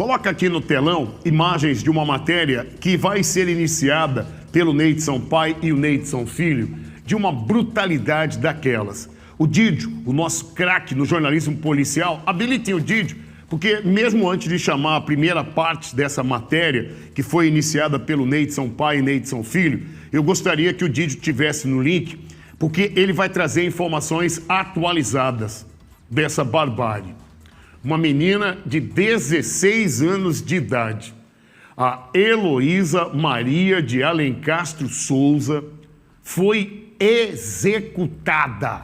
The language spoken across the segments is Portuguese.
Coloca aqui no telão imagens de uma matéria que vai ser iniciada pelo Neidson pai e o Neidson filho, de uma brutalidade daquelas. O Didio, o nosso craque no jornalismo policial, habilitem o Didio, porque mesmo antes de chamar a primeira parte dessa matéria, que foi iniciada pelo Neidson pai e Neidson filho, eu gostaria que o Didio tivesse no link, porque ele vai trazer informações atualizadas dessa barbárie. Uma menina de 16 anos de idade, a Heloísa Maria de Alencastro Souza, foi executada.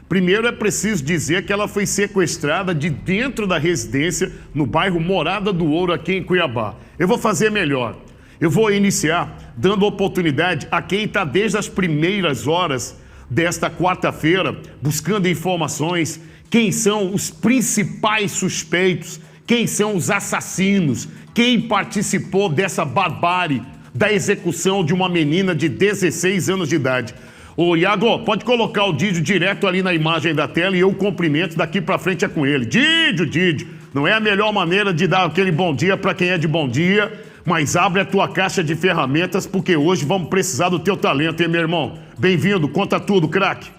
Primeiro é preciso dizer que ela foi sequestrada de dentro da residência no bairro Morada do Ouro, aqui em Cuiabá. Eu vou fazer melhor. Eu vou iniciar dando oportunidade a quem está desde as primeiras horas desta quarta-feira buscando informações. Quem são os principais suspeitos? Quem são os assassinos? Quem participou dessa barbárie da execução de uma menina de 16 anos de idade? Ô, Iago, pode colocar o Didio direto ali na imagem da tela e eu cumprimento, daqui pra frente é com ele. Didio, não é a melhor maneira de dar aquele bom dia pra quem é de bom dia, mas abre a tua caixa de ferramentas, porque hoje vamos precisar do teu talento, hein, meu irmão? Bem-vindo, conta tudo, craque.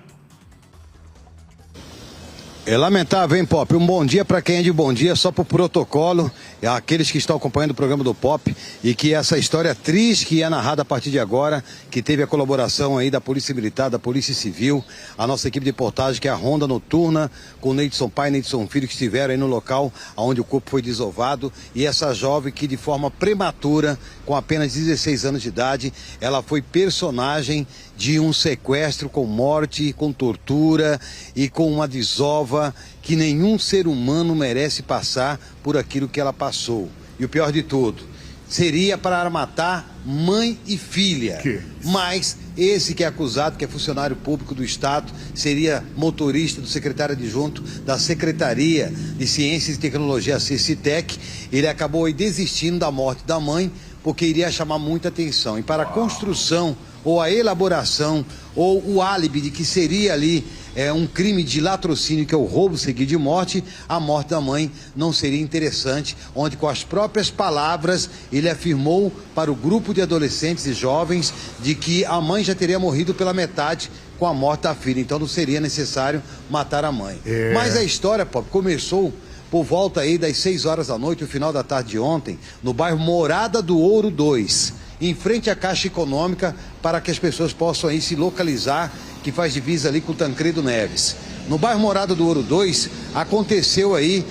É lamentável, hein, Pop? Um bom dia para quem é de bom dia, só pro protocolo, aqueles que estão acompanhando o programa do Pop, e que essa história triste que é narrada a partir de agora, que teve a colaboração aí da Polícia Militar, da Polícia Civil, a nossa equipe de reportagem, que é a Ronda Noturna, com o Neidson pai e Neidson filho, que estiveram aí no local onde o corpo foi desovado, e essa jovem que de forma prematura, com apenas 16 anos de idade, ela foi personagem de um sequestro com morte, com tortura e com uma desova que nenhum ser humano merece passar por aquilo que ela passou. E o pior de tudo, seria para matar mãe e filha. Mas esse que é acusado, que é funcionário público do Estado, seria motorista do secretário adjunto da Secretaria de Ciências e Tecnologia, a CICITEC. Ele acabou aí desistindo da morte da mãe, porque iria chamar muita atenção. E para a construção ou a elaboração ou o álibi de que seria ali um crime de latrocínio, que é o roubo seguido de morte, a morte da mãe não seria interessante, onde com as próprias palavras ele afirmou para o grupo de adolescentes e jovens de que a mãe já teria morrido pela metade com a morte da filha, então não seria necessário matar a mãe. Mas a história, Pop, começou por volta aí das 6 horas da noite, no final da tarde de ontem, no bairro Morada do Ouro 2, em frente à Caixa Econômica, para que as pessoas possam aí se localizar, que faz divisa ali com o Tancredo Neves. No bairro Morada do Ouro 2, aconteceu aí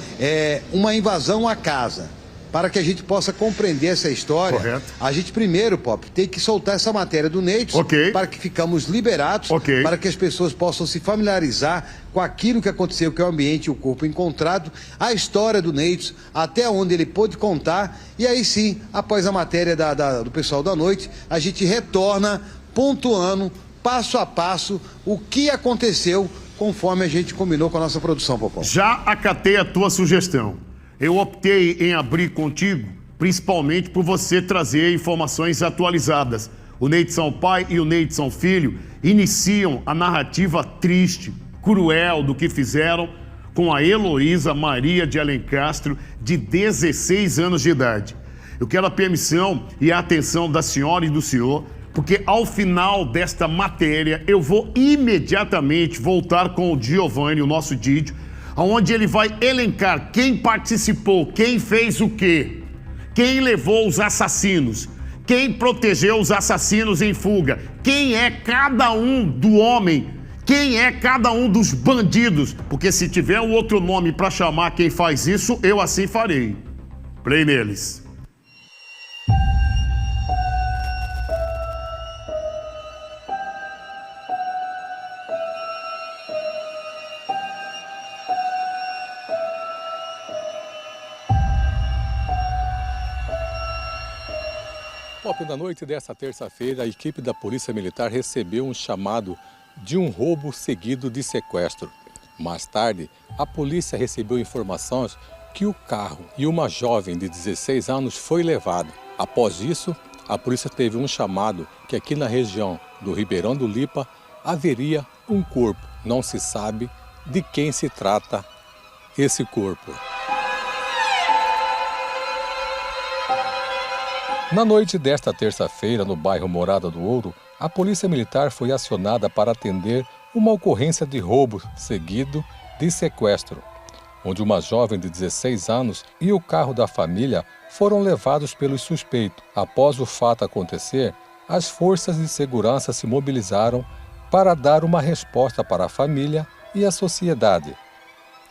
uma invasão à casa. Para que a gente possa compreender essa história, correto, a gente primeiro, Pop, tem que soltar essa matéria do Neidson, para que ficamos liberados, para que as pessoas possam se familiarizar com aquilo que aconteceu, que é o ambiente e o corpo encontrado, a história do Neidson, até onde ele pôde contar, e aí sim, após a matéria do pessoal da noite, a gente retorna pontuando, passo a passo, o que aconteceu, conforme a gente combinou com a nossa produção, Popó. Já acatei a tua sugestão. Eu optei em abrir contigo, principalmente por você trazer informações atualizadas. O Neidson pai e o Neidson filho iniciam a narrativa triste, cruel do que fizeram com a Heloísa Maria de Alencastro, de 16 anos de idade. Eu quero a permissão e a atenção da senhora e do senhor, porque ao final desta matéria eu vou imediatamente voltar com o Giovanni, o nosso Didio, onde ele vai elencar quem participou, quem fez o quê, quem levou os assassinos, quem protegeu os assassinos em fuga, quem é cada um do homem, quem é cada um dos bandidos, porque se tiver um outro nome para chamar quem faz isso, eu assim farei. Play neles. Na noite desta terça-feira, a equipe da Polícia Militar recebeu um chamado de um roubo seguido de sequestro. Mais tarde, a polícia recebeu informações que o carro e uma jovem de 16 anos foi levado. Após isso, a polícia teve um chamado que aqui na região do Ribeirão do Lipa haveria um corpo. Não se sabe de quem se trata esse corpo. Na noite desta terça-feira, no bairro Morada do Ouro, a Polícia Militar foi acionada para atender uma ocorrência de roubo seguido de sequestro, onde uma jovem de 16 anos e o carro da família foram levados pelos suspeitos. Após o fato acontecer, as forças de segurança se mobilizaram para dar uma resposta para a família e a sociedade.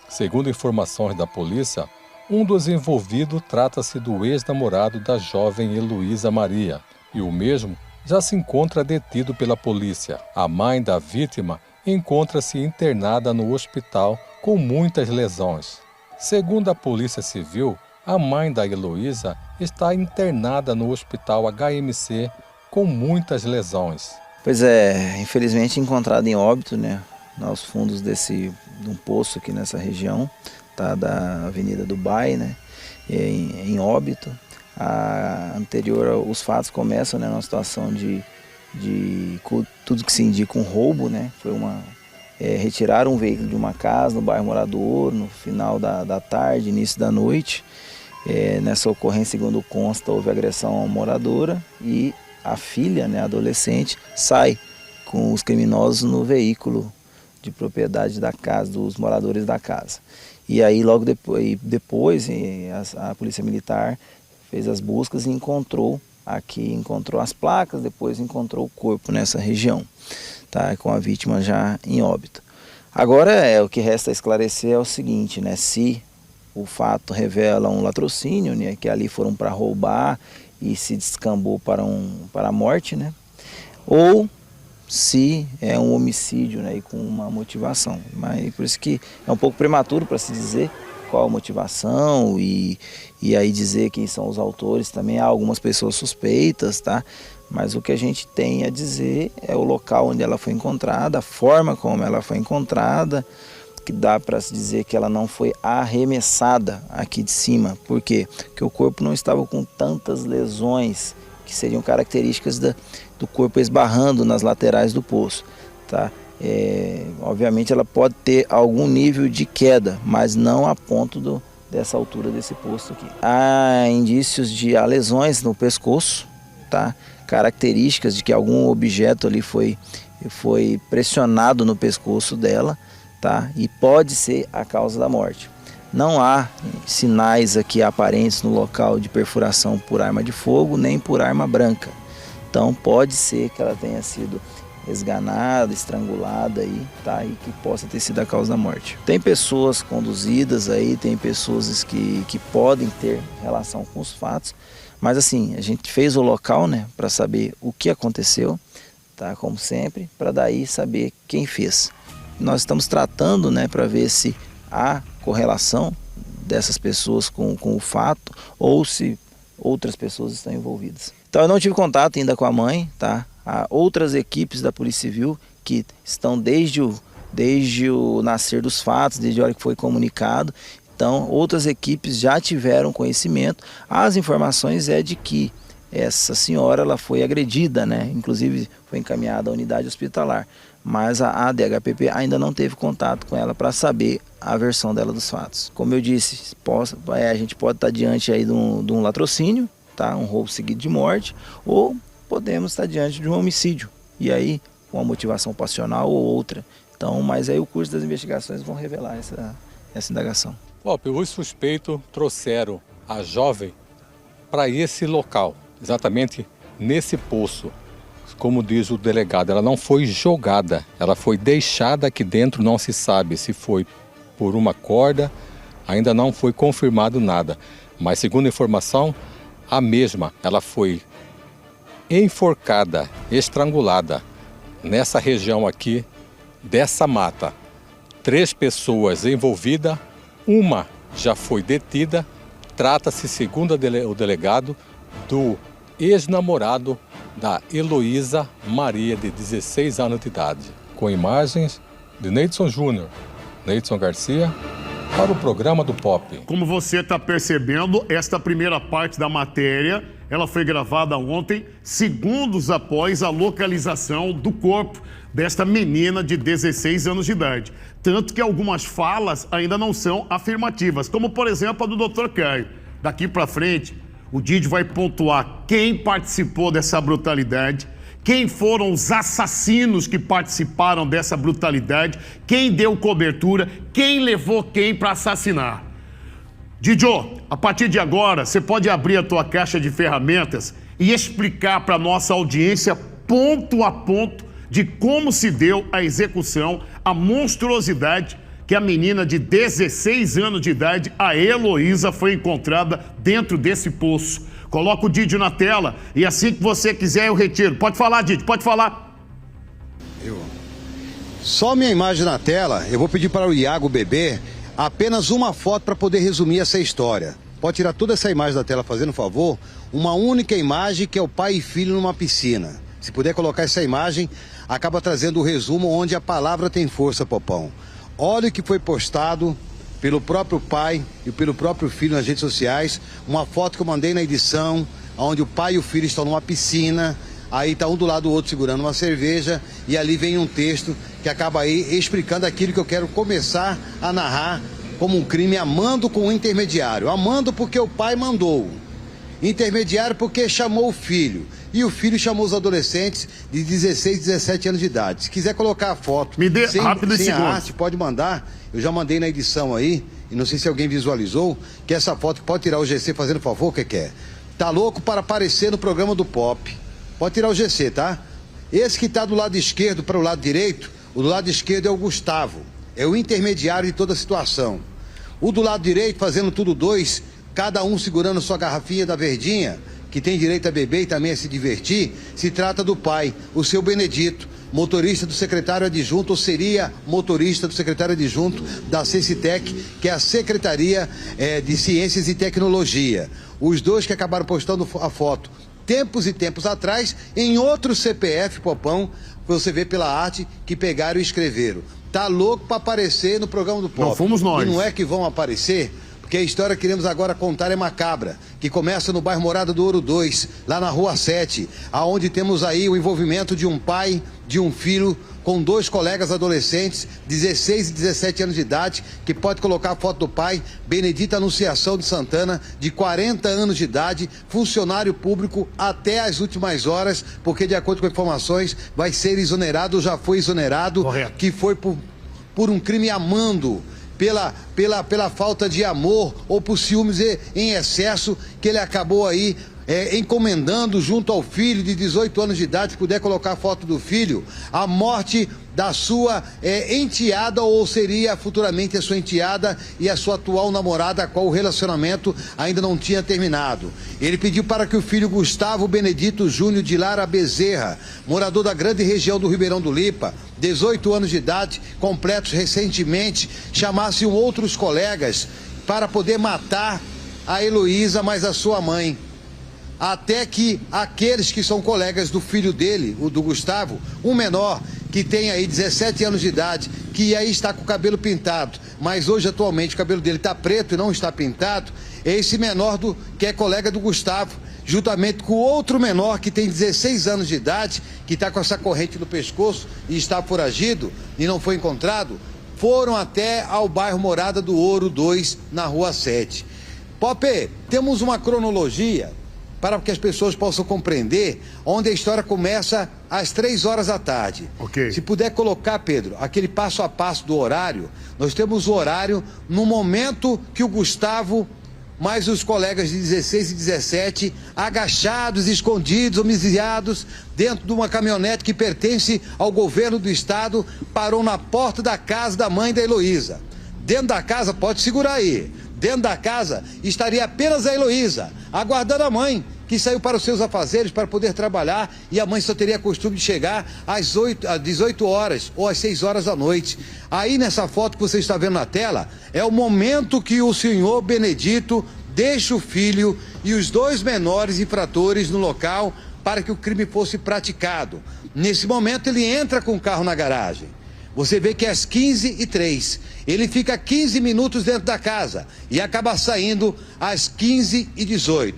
Segundo informações da polícia, um dos envolvidos trata-se do ex-namorado da jovem Heloísa Maria, e o mesmo já se encontra detido pela polícia. A mãe da vítima encontra-se internada no hospital com muitas lesões. Segundo a Polícia Civil, a mãe da Heloísa está internada no hospital HMC com muitas lesões. Pois é, infelizmente encontrado em óbito, né, aos fundos de um poço aqui nessa região, tá, da Avenida Dubai, né, em óbito. Os fatos começam, né, numa situação de tudo que se indica um roubo, né, foi retiraram um veículo de uma casa no bairro Morada do Ouro, no final da tarde, início da noite. Nessa ocorrência, segundo consta, houve agressão a uma moradora e a filha, né, adolescente, sai com os criminosos no veículo de propriedade da casa, dos moradores da casa. E aí logo depois a Polícia Militar fez as buscas e encontrou as placas, depois encontrou o corpo nessa região, tá, com a vítima já em óbito. Agora o que resta esclarecer é o seguinte, né, se o fato revela um latrocínio, né, que ali foram para roubar e se descambou para a morte, né, ou se é um homicídio, né, e com uma motivação. Mas por isso que é um pouco prematuro para se dizer qual a motivação e aí dizer quem são os autores. Também há algumas pessoas suspeitas, tá? Mas o que a gente tem a dizer é o local onde ela foi encontrada, a forma como ela foi encontrada, que dá para se dizer que ela não foi arremessada aqui de cima. Por quê? Porque o corpo não estava com tantas lesões que seriam características do corpo esbarrando nas laterais do poço, tá? Obviamente ela pode ter algum nível de queda, mas não a ponto dessa altura desse poço aqui. Há indícios de lesões no pescoço, tá? Características de que algum objeto ali foi pressionado no pescoço dela, tá? E pode ser a causa da morte. Não há sinais aqui aparentes no local de perfuração por arma de fogo nem por arma branca. Então pode ser que ela tenha sido esganada, estrangulada aí, tá? E que possa ter sido a causa da morte. Tem pessoas conduzidas aí, tem pessoas que podem ter relação com os fatos, mas assim, a gente fez o local, né, para saber o que aconteceu, tá? Como sempre, para daí saber quem fez. Nós estamos tratando, né, para ver se há correlação dessas pessoas com o fato ou se outras pessoas estão envolvidas. Então eu não tive contato ainda com a mãe, tá? Há outras equipes da Polícia Civil que estão desde o nascer dos fatos, desde a hora que foi comunicado. Então outras equipes já tiveram conhecimento. As informações é de que essa senhora ela foi agredida, né? Inclusive foi encaminhada à unidade hospitalar. Mas a DHPP ainda não teve contato com ela para saber a versão dela dos fatos. Como eu disse, a gente pode estar diante aí de um latrocínio, tá? Um roubo seguido de morte, ou podemos estar diante de um homicídio, e aí uma motivação passional ou outra. Então, mas aí o curso das investigações vão revelar essa indagação. Os suspeitos trouxeram a jovem para esse local, exatamente nesse poço. Como diz o delegado, ela não foi jogada, ela foi deixada aqui dentro, não se sabe se foi por uma corda, ainda não foi confirmado nada. Mas segundo a informação, a mesma, ela foi enforcada, estrangulada nessa região aqui dessa mata. 3 pessoas envolvidas, uma já foi detida. Trata-se, segundo o delegado, do ex-namorado da Heloísa Maria, de 16 anos de idade. Com imagens de Neidson Júnior, Neidson Garcia, para o programa do Pop. Como você está percebendo, esta primeira parte da matéria, ela foi gravada ontem, segundos após a localização do corpo desta menina de 16 anos de idade. Tanto que algumas falas ainda não são afirmativas, como por exemplo a do Dr. Caio. Daqui para frente, O Didio vai pontuar quem participou dessa brutalidade, quem foram os assassinos que participaram dessa brutalidade, quem deu cobertura, quem levou quem para assassinar. Didio, a partir de agora, você pode abrir a tua caixa de ferramentas e explicar para a nossa audiência, ponto a ponto, de como se deu a execução, a monstruosidade que a menina de 16 anos de idade, a Heloísa, foi encontrada dentro desse poço. Coloca o Didio na tela e assim que você quiser eu retiro. Pode falar, Didio, pode falar. Só minha imagem na tela, eu vou pedir para o Iago Bebê apenas uma foto para poder resumir essa história. Pode tirar toda essa imagem da tela, fazendo um favor. Uma única imagem que é o pai e filho numa piscina. Se puder colocar essa imagem, acaba trazendo o resumo onde a palavra tem força, Popão. Olha o que foi postado pelo próprio pai e pelo próprio filho nas redes sociais. Uma foto que eu mandei na edição, onde o pai e o filho estão numa piscina. Aí tá um do lado do outro segurando uma cerveja. E ali vem um texto que acaba aí explicando aquilo que eu quero começar a narrar como um crime, amando com o intermediário. Amando porque o pai mandou. Intermediário porque chamou o filho. E o filho chamou os adolescentes de 16, 17 anos de idade. Se quiser colocar a foto me dê rápido sem a arte, pode mandar. Eu já mandei na edição aí, e não sei se alguém visualizou, que essa foto pode tirar o GC fazendo favor, o que quer? Tá louco para aparecer no programa do Pop. Pode tirar o GC, tá? Esse que tá do lado esquerdo para o lado direito, o do lado esquerdo é o Gustavo. É o intermediário de toda a situação. O do lado direito, fazendo tudo dois, cada um segurando sua garrafinha da verdinha, que tem direito a beber e também a se divertir, se trata do pai, o seu Benedito, motorista do secretário adjunto, ou seria motorista do secretário adjunto da CECITEC, que é a Secretaria de Ciências e Tecnologia. Os dois que acabaram postando a foto tempos e tempos atrás, em outro CPF, Popão, você vê pela arte que pegaram e escreveram. Tá louco para aparecer no programa do Pop. Não fomos nós. E não é que vão aparecer, porque a história que queremos agora contar é macabra, que começa no bairro Morada do Ouro 2, lá na Rua 7, aonde temos aí o envolvimento de um pai, de um filho, com dois colegas adolescentes, 16 e 17 anos de idade, que pode colocar a foto do pai, Benedito Anunciação de Santana, de 40 anos de idade, funcionário público até as últimas horas, porque de acordo com informações, vai ser exonerado, ou já foi exonerado, correto, que foi por um crime amando, pela falta de amor ou por ciúmes em excesso, que ele acabou aí encomendando junto ao filho de 18 anos de idade, se puder colocar a foto do filho, a morte da sua enteada, ou seria futuramente a sua enteada e a sua atual namorada, a qual o relacionamento ainda não tinha terminado. Ele pediu para que o filho Gustavo Benedito Júnior de Lara Bezerra, morador da grande região do Ribeirão do Lipa, 18 anos de idade, completos recentemente, chamassem outros colegas para poder matar a Heloísa, mas a sua mãe. Até que aqueles que são colegas do filho dele, o do Gustavo, um menor que tem aí 17 anos de idade, que aí está com o cabelo pintado, mas hoje atualmente o cabelo dele está preto e não está pintado, é esse menor que é colega do Gustavo, juntamente com outro menor que tem 16 anos de idade, que está com essa corrente no pescoço e está foragido e não foi encontrado, foram até ao bairro Morada do Ouro 2, na Rua 7. Pop, temos uma cronologia para que as pessoas possam compreender, onde a história começa às 3 horas da tarde. Okay. Se puder colocar, Pedro, aquele passo a passo do horário, nós temos o horário no momento que o Gustavo, mais os colegas de 16 e 17, agachados, escondidos, homiziados, dentro de uma caminhonete que pertence ao governo do estado, parou na porta da casa da mãe da Heloísa. Dentro da casa, pode segurar aí, dentro da casa estaria apenas a Heloísa, aguardando a mãe, que saiu para os seus afazeres para poder trabalhar, e a mãe só teria costume de chegar às 18 horas ou às 6 horas da noite. Aí nessa foto que você está vendo na tela, é o momento que o senhor Benedito deixa o filho e os dois menores infratores no local para que o crime fosse praticado. Nesse momento ele entra com o carro na garagem. Você vê que é às 15h03, ele fica 15 minutos dentro da casa e acaba saindo às 15h18.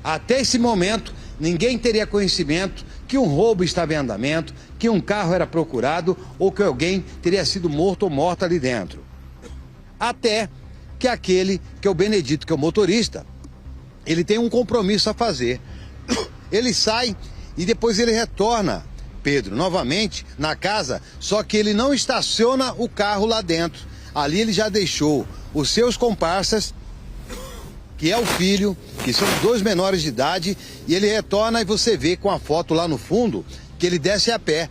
Até esse momento, ninguém teria conhecimento que um roubo estava em andamento, que um carro era procurado ou que alguém teria sido morto ou morta ali dentro. Até que aquele, que é o Benedito, que é o motorista, ele tem um compromisso a fazer. Ele sai e depois ele retorna, Pedro, novamente na casa, só que ele não estaciona o carro lá dentro. Ali ele já deixou os seus comparsas, que é o filho, que são 2 menores de idade, e ele retorna e você vê com a foto lá no fundo que ele desce a pé.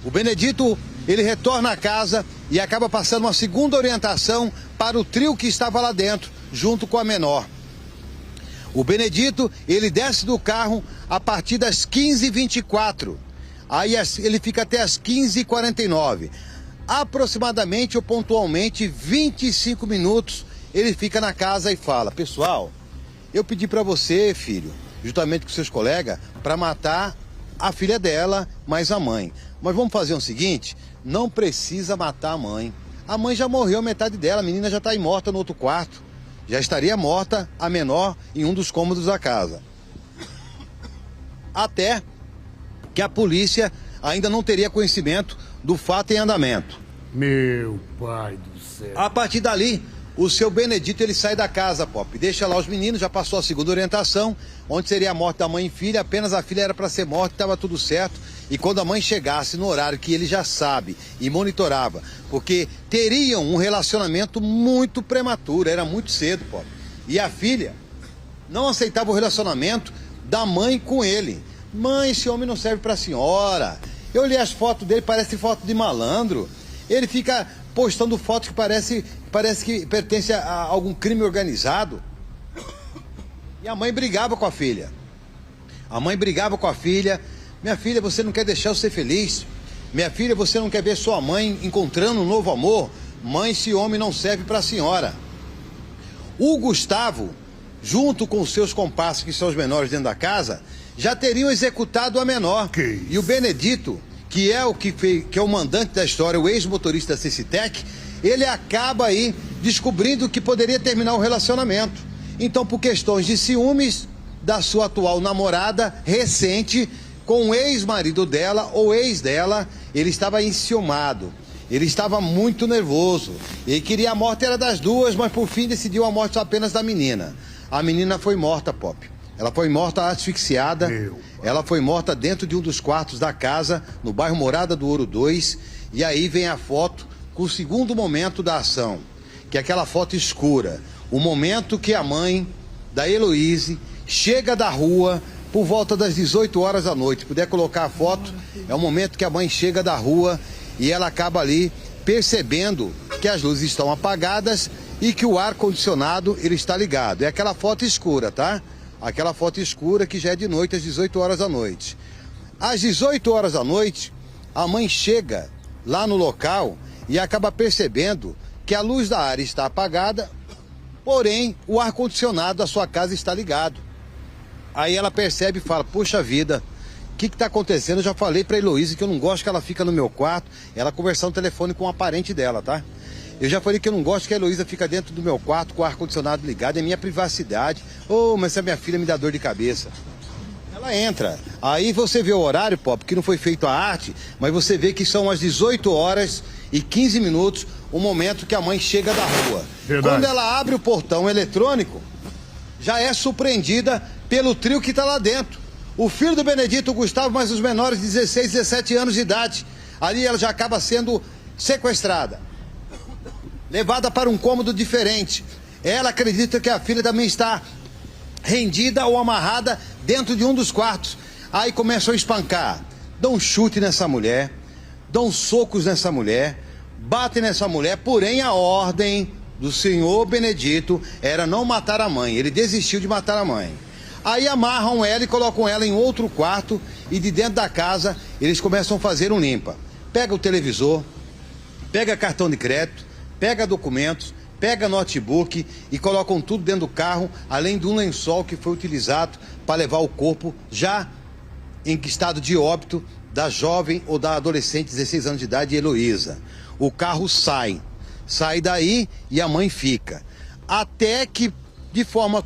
O Benedito, ele retorna à casa e acaba passando uma segunda orientação para o trio que estava lá dentro, junto com a menor. O Benedito, ele desce do carro a partir das 15h24. Aí ele fica até as 15h49. Aproximadamente ou pontualmente 25 minutos ele fica na casa e fala: pessoal, eu pedi para você, filho, juntamente com seus colegas, para matar a filha dela, mais a mãe. Mas vamos fazer o seguinte, não precisa matar a mãe. A mãe já morreu, metade dela, a menina já está aí morta no outro quarto. Já estaria morta a menor em um dos cômodos da casa. Até que a polícia ainda não teria conhecimento do fato em andamento. Meu pai do céu. A partir dali, o seu Benedito, ele sai da casa, Pop, deixa lá os meninos, já passou a segunda orientação, onde seria a morte da mãe e filha, apenas a filha era para ser morta, estava tudo certo. E quando a mãe chegasse no horário que ele já sabe e monitorava, porque teriam um relacionamento muito prematuro, era muito cedo, Pop. E a filha não aceitava o relacionamento da mãe com ele. Mãe, esse homem não serve pra senhora. Eu olhei as fotos dele, parece foto de malandro. Ele fica postando fotos que parece que pertence a algum crime organizado. E a mãe brigava com a filha. A mãe brigava com a filha. Minha filha, você não quer deixar eu ser feliz? Minha filha, você não quer ver sua mãe encontrando um novo amor? Mãe, esse homem não serve pra senhora. O Gustavo, junto com os seus comparsas, que são os menores dentro da casa, já teriam executado a menor. E o Benedito, que é o mandante da história, o ex-motorista da Cecitec, ele acaba aí descobrindo que poderia terminar o relacionamento. Então, por questões de ciúmes da sua atual namorada recente, com o ex-marido dela ou ex dela, ele estava enciumado. Ele estava muito nervoso. Ele queria a morte era das duas, mas por fim decidiu a morte só apenas da menina. A menina foi morta, Pop. Ela foi morta asfixiada. Ela foi morta dentro de um dos quartos da casa, no bairro Morada do Ouro 2. E aí vem a foto com o segundo momento da ação, que é aquela foto escura. O momento que a mãe da Heloíse chega da rua por volta das 18 horas da noite. Se puder colocar a foto, é o momento que a mãe chega da rua e ela acaba ali percebendo que as luzes estão apagadas e que o ar-condicionado ele está ligado. É aquela foto escura, tá? Aquela foto escura que já é de noite, às 18 horas da noite. Às 18 horas da noite, a mãe chega lá no local e acaba percebendo que a luz da área está apagada, porém o ar-condicionado da sua casa está ligado. Aí ela percebe e fala: puxa vida, o que está acontecendo? Eu já falei para a Heloíse que eu não gosto que ela fica no meu quarto, ela conversando no telefone com uma parente dela, tá? Eu já falei que eu não gosto que a Heloísa fica dentro do meu quarto com o ar-condicionado ligado, é minha privacidade. Oh, mas essa minha filha me dá dor de cabeça. Ela entra. Aí você vê o horário, Pop, que não foi feito a arte, mas você vê que são as 18 horas e 15 minutos, o momento que a mãe chega da rua. Verdade. Quando ela abre o portão eletrônico, já é surpreendida pelo trio que está lá dentro. O filho do Benedito, o Gustavo, mais os menores de 16, 17 anos de idade. Ali ela já acaba sendo sequestrada, levada para um cômodo diferente. Ela acredita que a filha também está rendida ou amarrada dentro de um dos quartos. Aí começam a espancar, dão um chute nessa mulher, dão socos nessa mulher, batem nessa mulher, porém a ordem do senhor Benedito era não matar a mãe. Ele desistiu de matar a mãe. Aí amarram ela e colocam ela em outro quarto e de dentro da casa eles começam a fazer um limpa. Pega o televisor, pega cartão de crédito, pega documentos, pega notebook e colocam tudo dentro do carro, além de um lençol que foi utilizado para levar o corpo já em estado de óbito da jovem ou da adolescente de 16 anos de idade, Heloísa. O carro sai daí e a mãe fica. Até que, de forma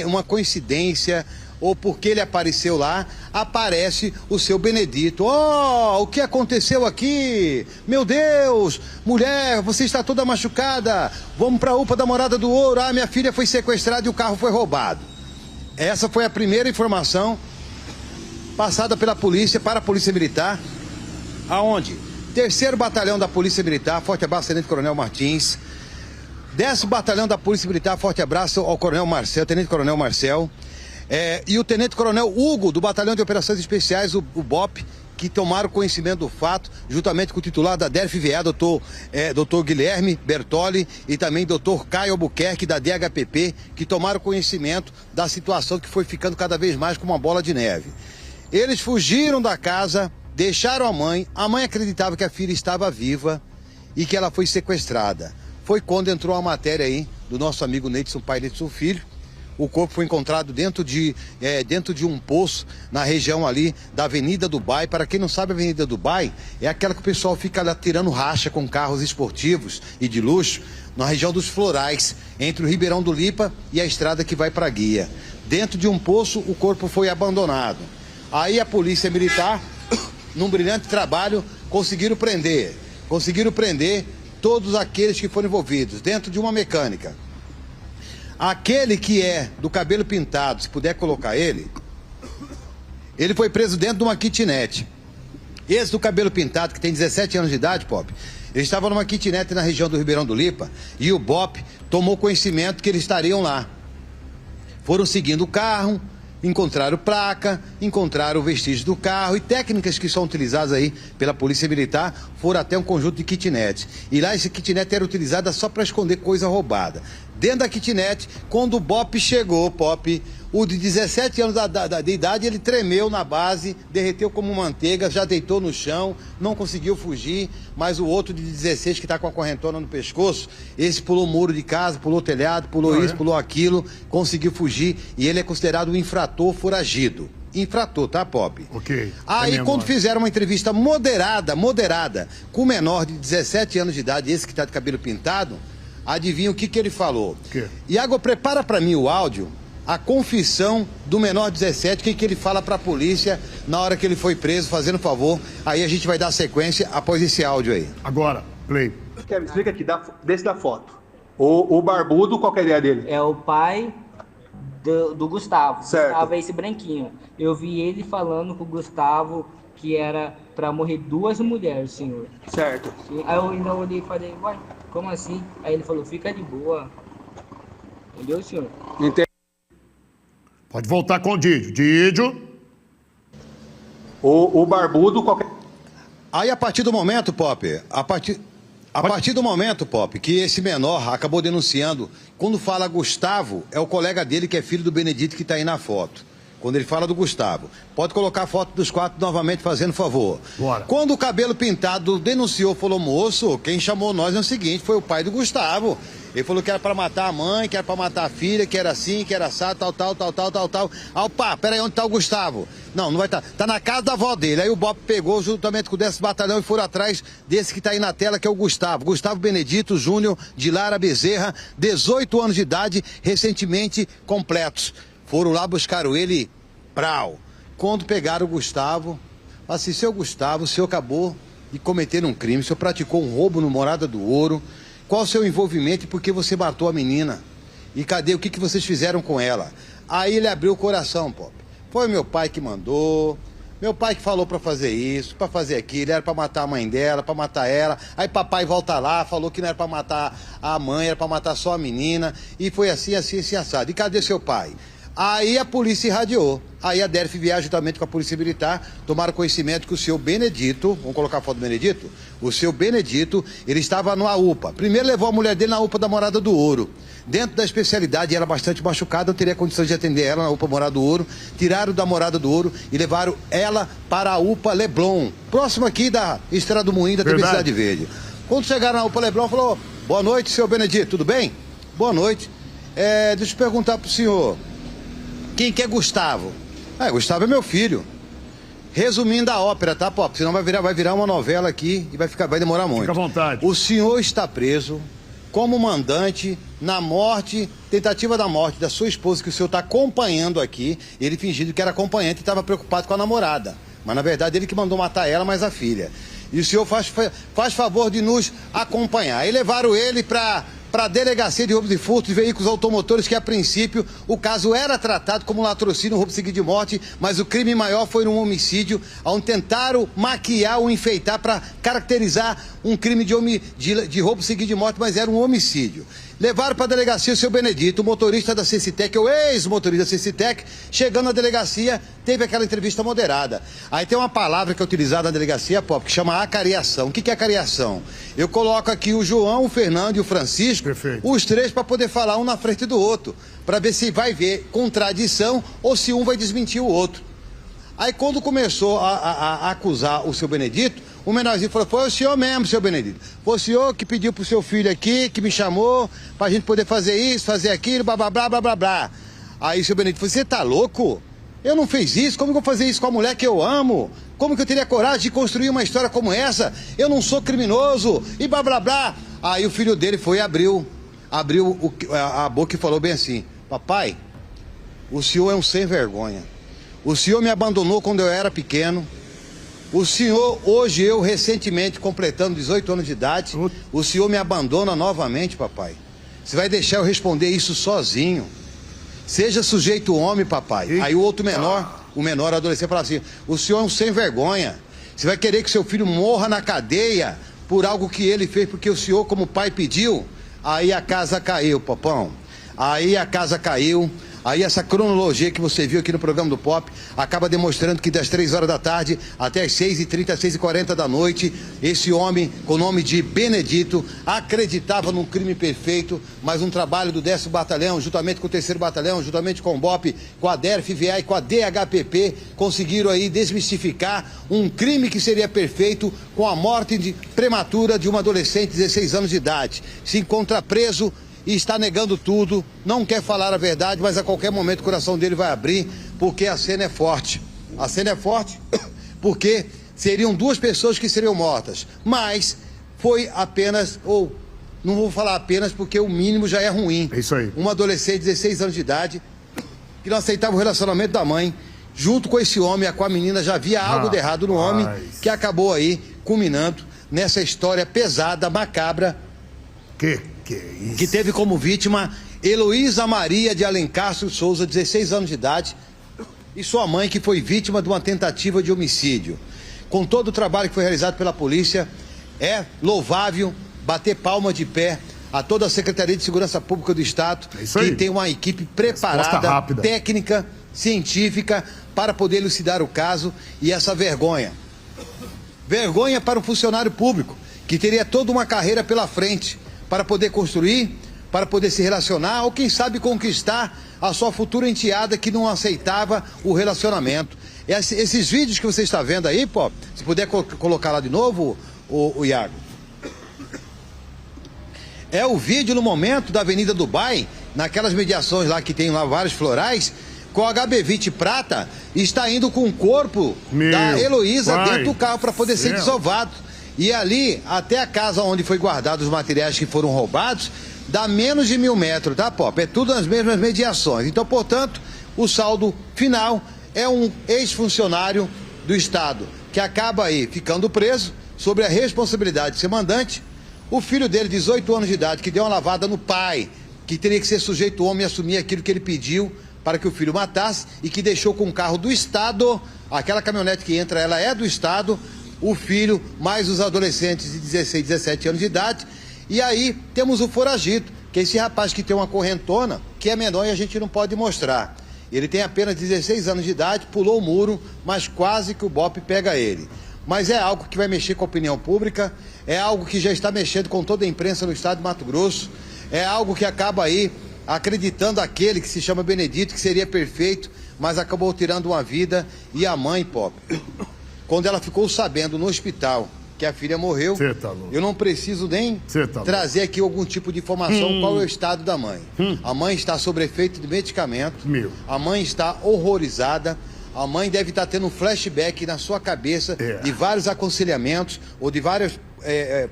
uma coincidência ou porque ele apareceu lá, aparece o seu Benedito. Oh, o que aconteceu aqui? Meu Deus, mulher, você está toda machucada. Vamos para a UPA da Morada do Ouro. Ah, minha filha foi sequestrada e o carro foi roubado. Essa foi a primeira informação passada pela polícia para a Polícia Militar. Aonde? 3º Batalhão da Polícia Militar, forte abraço, Tenente Coronel Martins. 10º Batalhão da Polícia Militar, forte abraço ao Coronel Marcel, Tenente Coronel Marcel. E o Tenente Coronel Hugo, do Batalhão de Operações Especiais, o BOP, que tomaram conhecimento do fato, juntamente com o titular da DERF-VA, doutor Guilherme Bertoli, e também doutor Caio Albuquerque, da DHPP, que tomaram conhecimento da situação que foi ficando cada vez mais como uma bola de neve. Eles fugiram da casa, deixaram a mãe acreditava que a filha estava viva e que ela foi sequestrada. Foi quando entrou a matéria aí do nosso amigo Neidson Pai, Neidson Filho. O corpo foi encontrado dentro de um poço na região ali da Avenida Dubai. Para quem não sabe, a Avenida Dubai é aquela que o pessoal fica lá tirando racha com carros esportivos e de luxo, na região dos Florais, entre o Ribeirão do Lipa e a estrada que vai para a Guia. Dentro de um poço, o corpo foi abandonado. Aí a Polícia Militar, num brilhante trabalho, conseguiram prender todos aqueles que foram envolvidos dentro de uma mecânica. Aquele que é do cabelo pintado, se puder colocar ele foi preso dentro de uma kitnet. Esse do cabelo pintado, que tem 17 anos de idade, Pop, ele estava numa kitnet na região do Ribeirão do Lipa e o BOP tomou conhecimento que eles estariam lá. Foram seguindo o carro, encontraram placa, encontraram vestígios do carro e técnicas que são utilizadas aí pela Polícia Militar, foram até um conjunto de kitnets. E lá esse kitnet era utilizada só para esconder coisa roubada. Dentro da kitnet, quando o BOP chegou, o de 17 anos de idade, ele tremeu na base, derreteu como manteiga, já deitou no chão, não conseguiu fugir, mas o outro de 16 que está com a correntona no pescoço, esse pulou o muro de casa, pulou o telhado, pulou isso, pulou aquilo, conseguiu fugir e ele é considerado um infrator foragido. Infrator, tá, Pop? Ok. Aí, quando fizeram uma entrevista moderada, com o menor de 17 anos de idade, esse que está de cabelo pintado, adivinha o que ele falou? O quê? Iago, prepara para mim o áudio, a confissão do menor 17, o que ele fala para a polícia na hora que ele foi preso, fazendo favor. Aí a gente vai dar sequência após esse áudio aí. Agora, play. Kevin, explica aqui, desse da foto. O barbudo, qual que é a ideia dele? É o pai do Gustavo. Certo. Gustavo é esse branquinho. Eu vi ele falando com o Gustavo que era pra morrer 2 mulheres, senhor. Certo. Aí eu ainda olhei e falei, uai, como assim? Aí ele falou, fica de boa. Entendeu, senhor? Entendi. Pode voltar com o Didio. Didio. O barbudo, qual que é... Aí a partir do momento, Pop, a partir do momento, Pop, que esse menor acabou denunciando, quando fala Gustavo, é o colega dele que é filho do Benedito que está aí na foto. Quando ele fala do Gustavo. Pode colocar a foto dos 4 novamente, fazendo favor. Bora. Quando o cabelo pintado denunciou, falou, moço, quem chamou nós é o seguinte, foi o pai do Gustavo. Ele falou que era pra matar a mãe, que era pra matar a filha, que era assim, que era assado, tal. Ah, opa, peraí, onde tá o Gustavo? Não vai estar. Tá na casa da avó dele. Aí o BOP pegou juntamente com o 10º Batalhão e foram atrás desse que tá aí na tela, que é o Gustavo. Gustavo Benedito Júnior de Lara Bezerra, 18 anos de idade, recentemente completos. Foram lá, buscaram ele, prau. Quando pegaram o Gustavo, assim, seu Gustavo, o senhor acabou de cometer um crime, o senhor praticou um roubo no Morada do Ouro. Qual o seu envolvimento e por que você matou a menina? E cadê, o que vocês fizeram com ela? Aí ele abriu o coração, Pop. Foi meu pai que mandou, meu pai que falou pra fazer isso, pra fazer aquilo, era pra matar a mãe dela, pra matar ela. Aí papai volta lá, falou que não era pra matar a mãe, era pra matar só a menina. E foi assim, assado. E cadê seu pai? Aí a polícia irradiou. Aí a DERF-VA, juntamente com a Polícia Militar, tomaram conhecimento que o seu Benedito, vamos colocar a foto do Benedito? O seu Benedito, ele estava na UPA. Primeiro levou a mulher dele na UPA da Morada do Ouro. Dentro da especialidade, ela bastante machucada, não teria condições de atender ela na UPA Morada do Ouro. Tiraram da Morada do Ouro e levaram ela para a UPA Leblon, próximo aqui da Estrada do Moinho da TV Cidade Verde. Quando chegaram na UPA Leblon, falou, boa noite, seu Benedito, tudo bem? Boa noite. Deixa eu perguntar pro senhor, quem que é Gustavo? Gustavo é meu filho. Resumindo a ópera, tá, Pop? Senão vai virar uma novela aqui e vai demorar muito. Fica à vontade. O senhor está preso como mandante na morte, tentativa da morte da sua esposa, que o senhor está acompanhando aqui, ele fingindo que era acompanhante e estava preocupado com a namorada. Mas, na verdade, ele que mandou matar ela, mas a filha. E o senhor faz favor de nos acompanhar. Aí levaram ele para a delegacia de roubo de furto de veículos automotores, que a princípio o caso era tratado como latrocínio, roubo seguido de morte, mas o crime maior foi um homicídio, onde tentaram maquiar ou enfeitar para caracterizar um crime de roubo seguido de morte, mas era um homicídio. Levaram para a delegacia o seu Benedito, o motorista da Cecitec, o ex-motorista da Cecitec, chegando na delegacia, teve aquela entrevista moderada. Aí tem uma palavra que é utilizada na delegacia, Pop, que chama acariação. O que é acariação? Eu coloco aqui o João, o Fernando e o Francisco, perfeito, os três para poder falar um na frente do outro, para ver se vai ver contradição ou se um vai desmentir o outro. Aí quando começou a acusar o seu Benedito, o menorzinho falou: foi o senhor mesmo, seu Benedito. Foi o senhor que pediu pro seu filho aqui, que me chamou, pra gente poder fazer isso, fazer aquilo, blá, blá, blá, blá, blá, blá. Aí o seu Benedito falou: você tá louco? Eu não fiz isso, como que eu vou fazer isso com a mulher que eu amo? Como que eu teria coragem de construir uma história como essa? Eu não sou criminoso, e blá, blá, blá. Aí o filho dele foi e abriu a boca e falou bem assim: papai, o senhor é um sem vergonha. O senhor me abandonou quando eu era pequeno. O senhor, hoje eu, recentemente, completando 18 anos de idade, o senhor me abandona novamente, papai. Você vai deixar eu responder isso sozinho. Seja sujeito homem, papai. Eita. Aí o outro menor, o menor adolescente, fala assim: o senhor é um sem vergonha. Você vai querer que seu filho morra na cadeia por algo que ele fez porque o senhor, como pai, pediu? Aí a casa caiu, papão. Aí a casa caiu. Aí essa cronologia que você viu aqui no programa do Pop acaba demonstrando que das 3 horas da tarde até as 6h30, 6h40 da noite, esse homem, com o nome de Benedito, acreditava num crime perfeito, mas um trabalho do 10º Batalhão, juntamente com o 3º Batalhão, juntamente com o BOP, com a DERF-VA e com a DHPP, conseguiram aí desmistificar um crime que seria perfeito com a morte prematura de uma adolescente de 16 anos de idade. Se encontra preso e está negando tudo, não quer falar a verdade, mas a qualquer momento o coração dele vai abrir, porque a cena é forte. A cena é forte porque seriam 2 pessoas que seriam mortas, mas foi apenas, ou não vou falar apenas porque o mínimo já é ruim. É isso aí. Uma adolescente de 16 anos de idade, que não aceitava o relacionamento da mãe, junto com esse homem, com a menina, já havia algo de errado no homem, que acabou aí culminando nessa história pesada, macabra, que é isso? Que teve como vítima Heloísa Maria de Alencastro Souza, 16 anos de idade, e sua mãe, que foi vítima de uma tentativa de homicídio. Com todo o trabalho que foi realizado pela polícia, é louvável bater palma de pé a toda a Secretaria de Segurança Pública do Estado, que tem uma equipe preparada, técnica, científica, para poder elucidar o caso. E essa vergonha para um funcionário público, que teria toda uma carreira pela frente, para poder construir, para poder se relacionar, ou quem sabe conquistar a sua futura enteada que não aceitava o relacionamento. Esses vídeos que você está vendo aí, pô, se puder colocar lá de novo, o Iago. É o vídeo no momento da Avenida Dubai, naquelas mediações lá que tem lá vários florais, com o HB20 prata, está indo com o corpo da Heloísa dentro do carro para poder ser desovado. E ali, até a casa onde foi guardado os materiais que foram roubados, dá menos de 1000 metros, tá, Pop? É tudo nas mesmas mediações. Então, portanto, o saldo final é um ex-funcionário do Estado, que acaba aí ficando preso sobre a responsabilidade de ser mandante. O filho dele, 18 anos de idade, que deu uma lavada no pai, que teria que ser sujeito homem e assumir aquilo que ele pediu para que o filho matasse, e que deixou com o carro do Estado, aquela caminhonete que entra, ela é do Estado, o filho, mais os adolescentes de 16, 17 anos de idade. E aí temos o foragido, que é esse rapaz que tem uma correntona, que é menor e a gente não pode mostrar. Ele tem apenas 16 anos de idade, pulou o muro, mas quase que o BOP pega ele. Mas é algo que vai mexer com a opinião pública, é algo que já está mexendo com toda a imprensa no estado de Mato Grosso, é algo que acaba aí acreditando aquele que se chama Benedito, que seria perfeito, mas acabou tirando uma vida. E a mãe, Pop, quando ela ficou sabendo no hospital que a filha morreu, eu não preciso nem trazer aqui algum tipo de informação qual é o estado da mãe. A mãe está sob efeito de medicamento, a mãe está horrorizada, a mãe deve estar tendo um flashback na sua cabeça de vários aconselhamentos ou de vários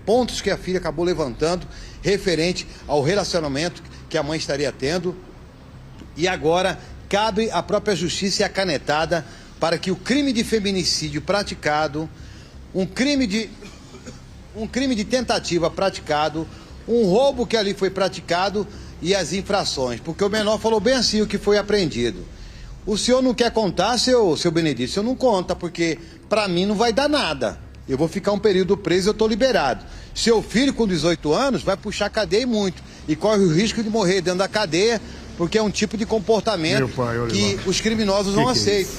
pontos que a filha acabou levantando referente ao relacionamento que a mãe estaria tendo. E agora cabe à própria justiça e a canetada para que o crime de feminicídio praticado, um crime de tentativa praticado, um roubo que ali foi praticado e as infrações. Porque o menor falou bem assim o que foi apreendido. O senhor não quer contar, seu Benedito? O senhor não conta, porque para mim não vai dar nada. Eu vou ficar um período preso e eu estou liberado. Seu filho, com 18 anos, vai puxar cadeia e muito. E corre o risco de morrer dentro da cadeia, porque é um tipo de comportamento que os criminosos não aceitam.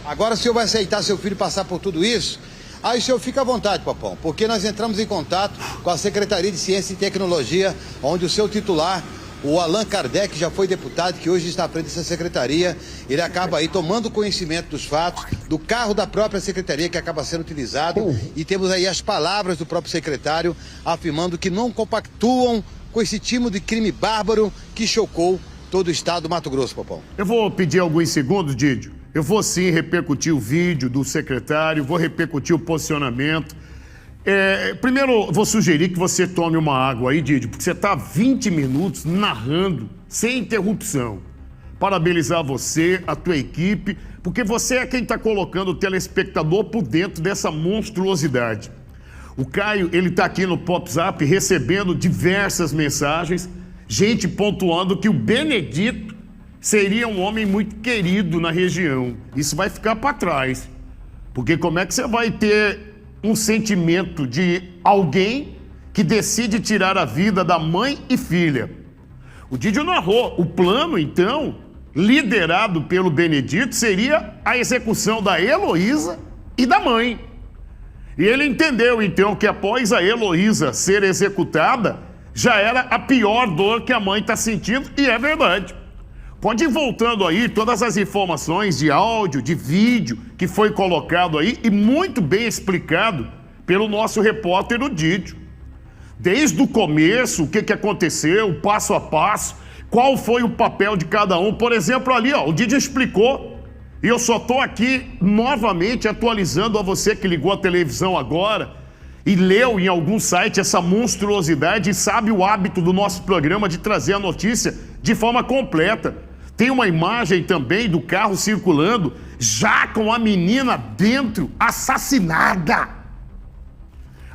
Agora o senhor vai aceitar seu filho passar por tudo isso? Aí o senhor fica à vontade, Papão, porque nós entramos em contato com a Secretaria de Ciência e Tecnologia, onde o seu titular, o Allan Kardec, já foi deputado, que hoje está à frente dessa secretaria. Ele acaba aí tomando conhecimento dos fatos, do carro da própria secretaria que acaba sendo utilizado. E temos aí as palavras do próprio secretário afirmando que não compactuam com esse tipo de crime bárbaro que chocou todo o estado do Mato Grosso, Papão. Eu vou pedir alguns segundos, Didio. Eu vou sim repercutir o vídeo do secretário, vou repercutir o posicionamento. Primeiro, vou sugerir que você tome uma água aí, Didio, porque você está 20 minutos narrando, sem interrupção. Parabenizar você, a tua equipe, porque você é quem está colocando o telespectador por dentro dessa monstruosidade. O Caio, ele está aqui no PopZap recebendo diversas mensagens, gente pontuando que o Benedito seria um homem muito querido na região. Isso vai ficar para trás, porque como é que você vai ter um sentimento de alguém que decide tirar a vida da mãe e filha? O Didio narrou. O plano, então, liderado pelo Benedito, seria a execução da Heloísa e da mãe. E ele entendeu, então, que após a Heloísa ser executada, já era a pior dor que a mãe está sentindo, e é verdade. Pode ir voltando aí todas as informações de áudio, de vídeo que foi colocado aí e muito bem explicado pelo nosso repórter, o Didio. Desde o começo, o que aconteceu, passo a passo, qual foi o papel de cada um. Por exemplo, ali, ó, o Didio explicou, e eu só estou aqui novamente atualizando a você que ligou a televisão agora e leu em algum site essa monstruosidade e sabe o hábito do nosso programa de trazer a notícia de forma completa. Tem uma imagem também do carro circulando, já com a menina dentro, assassinada.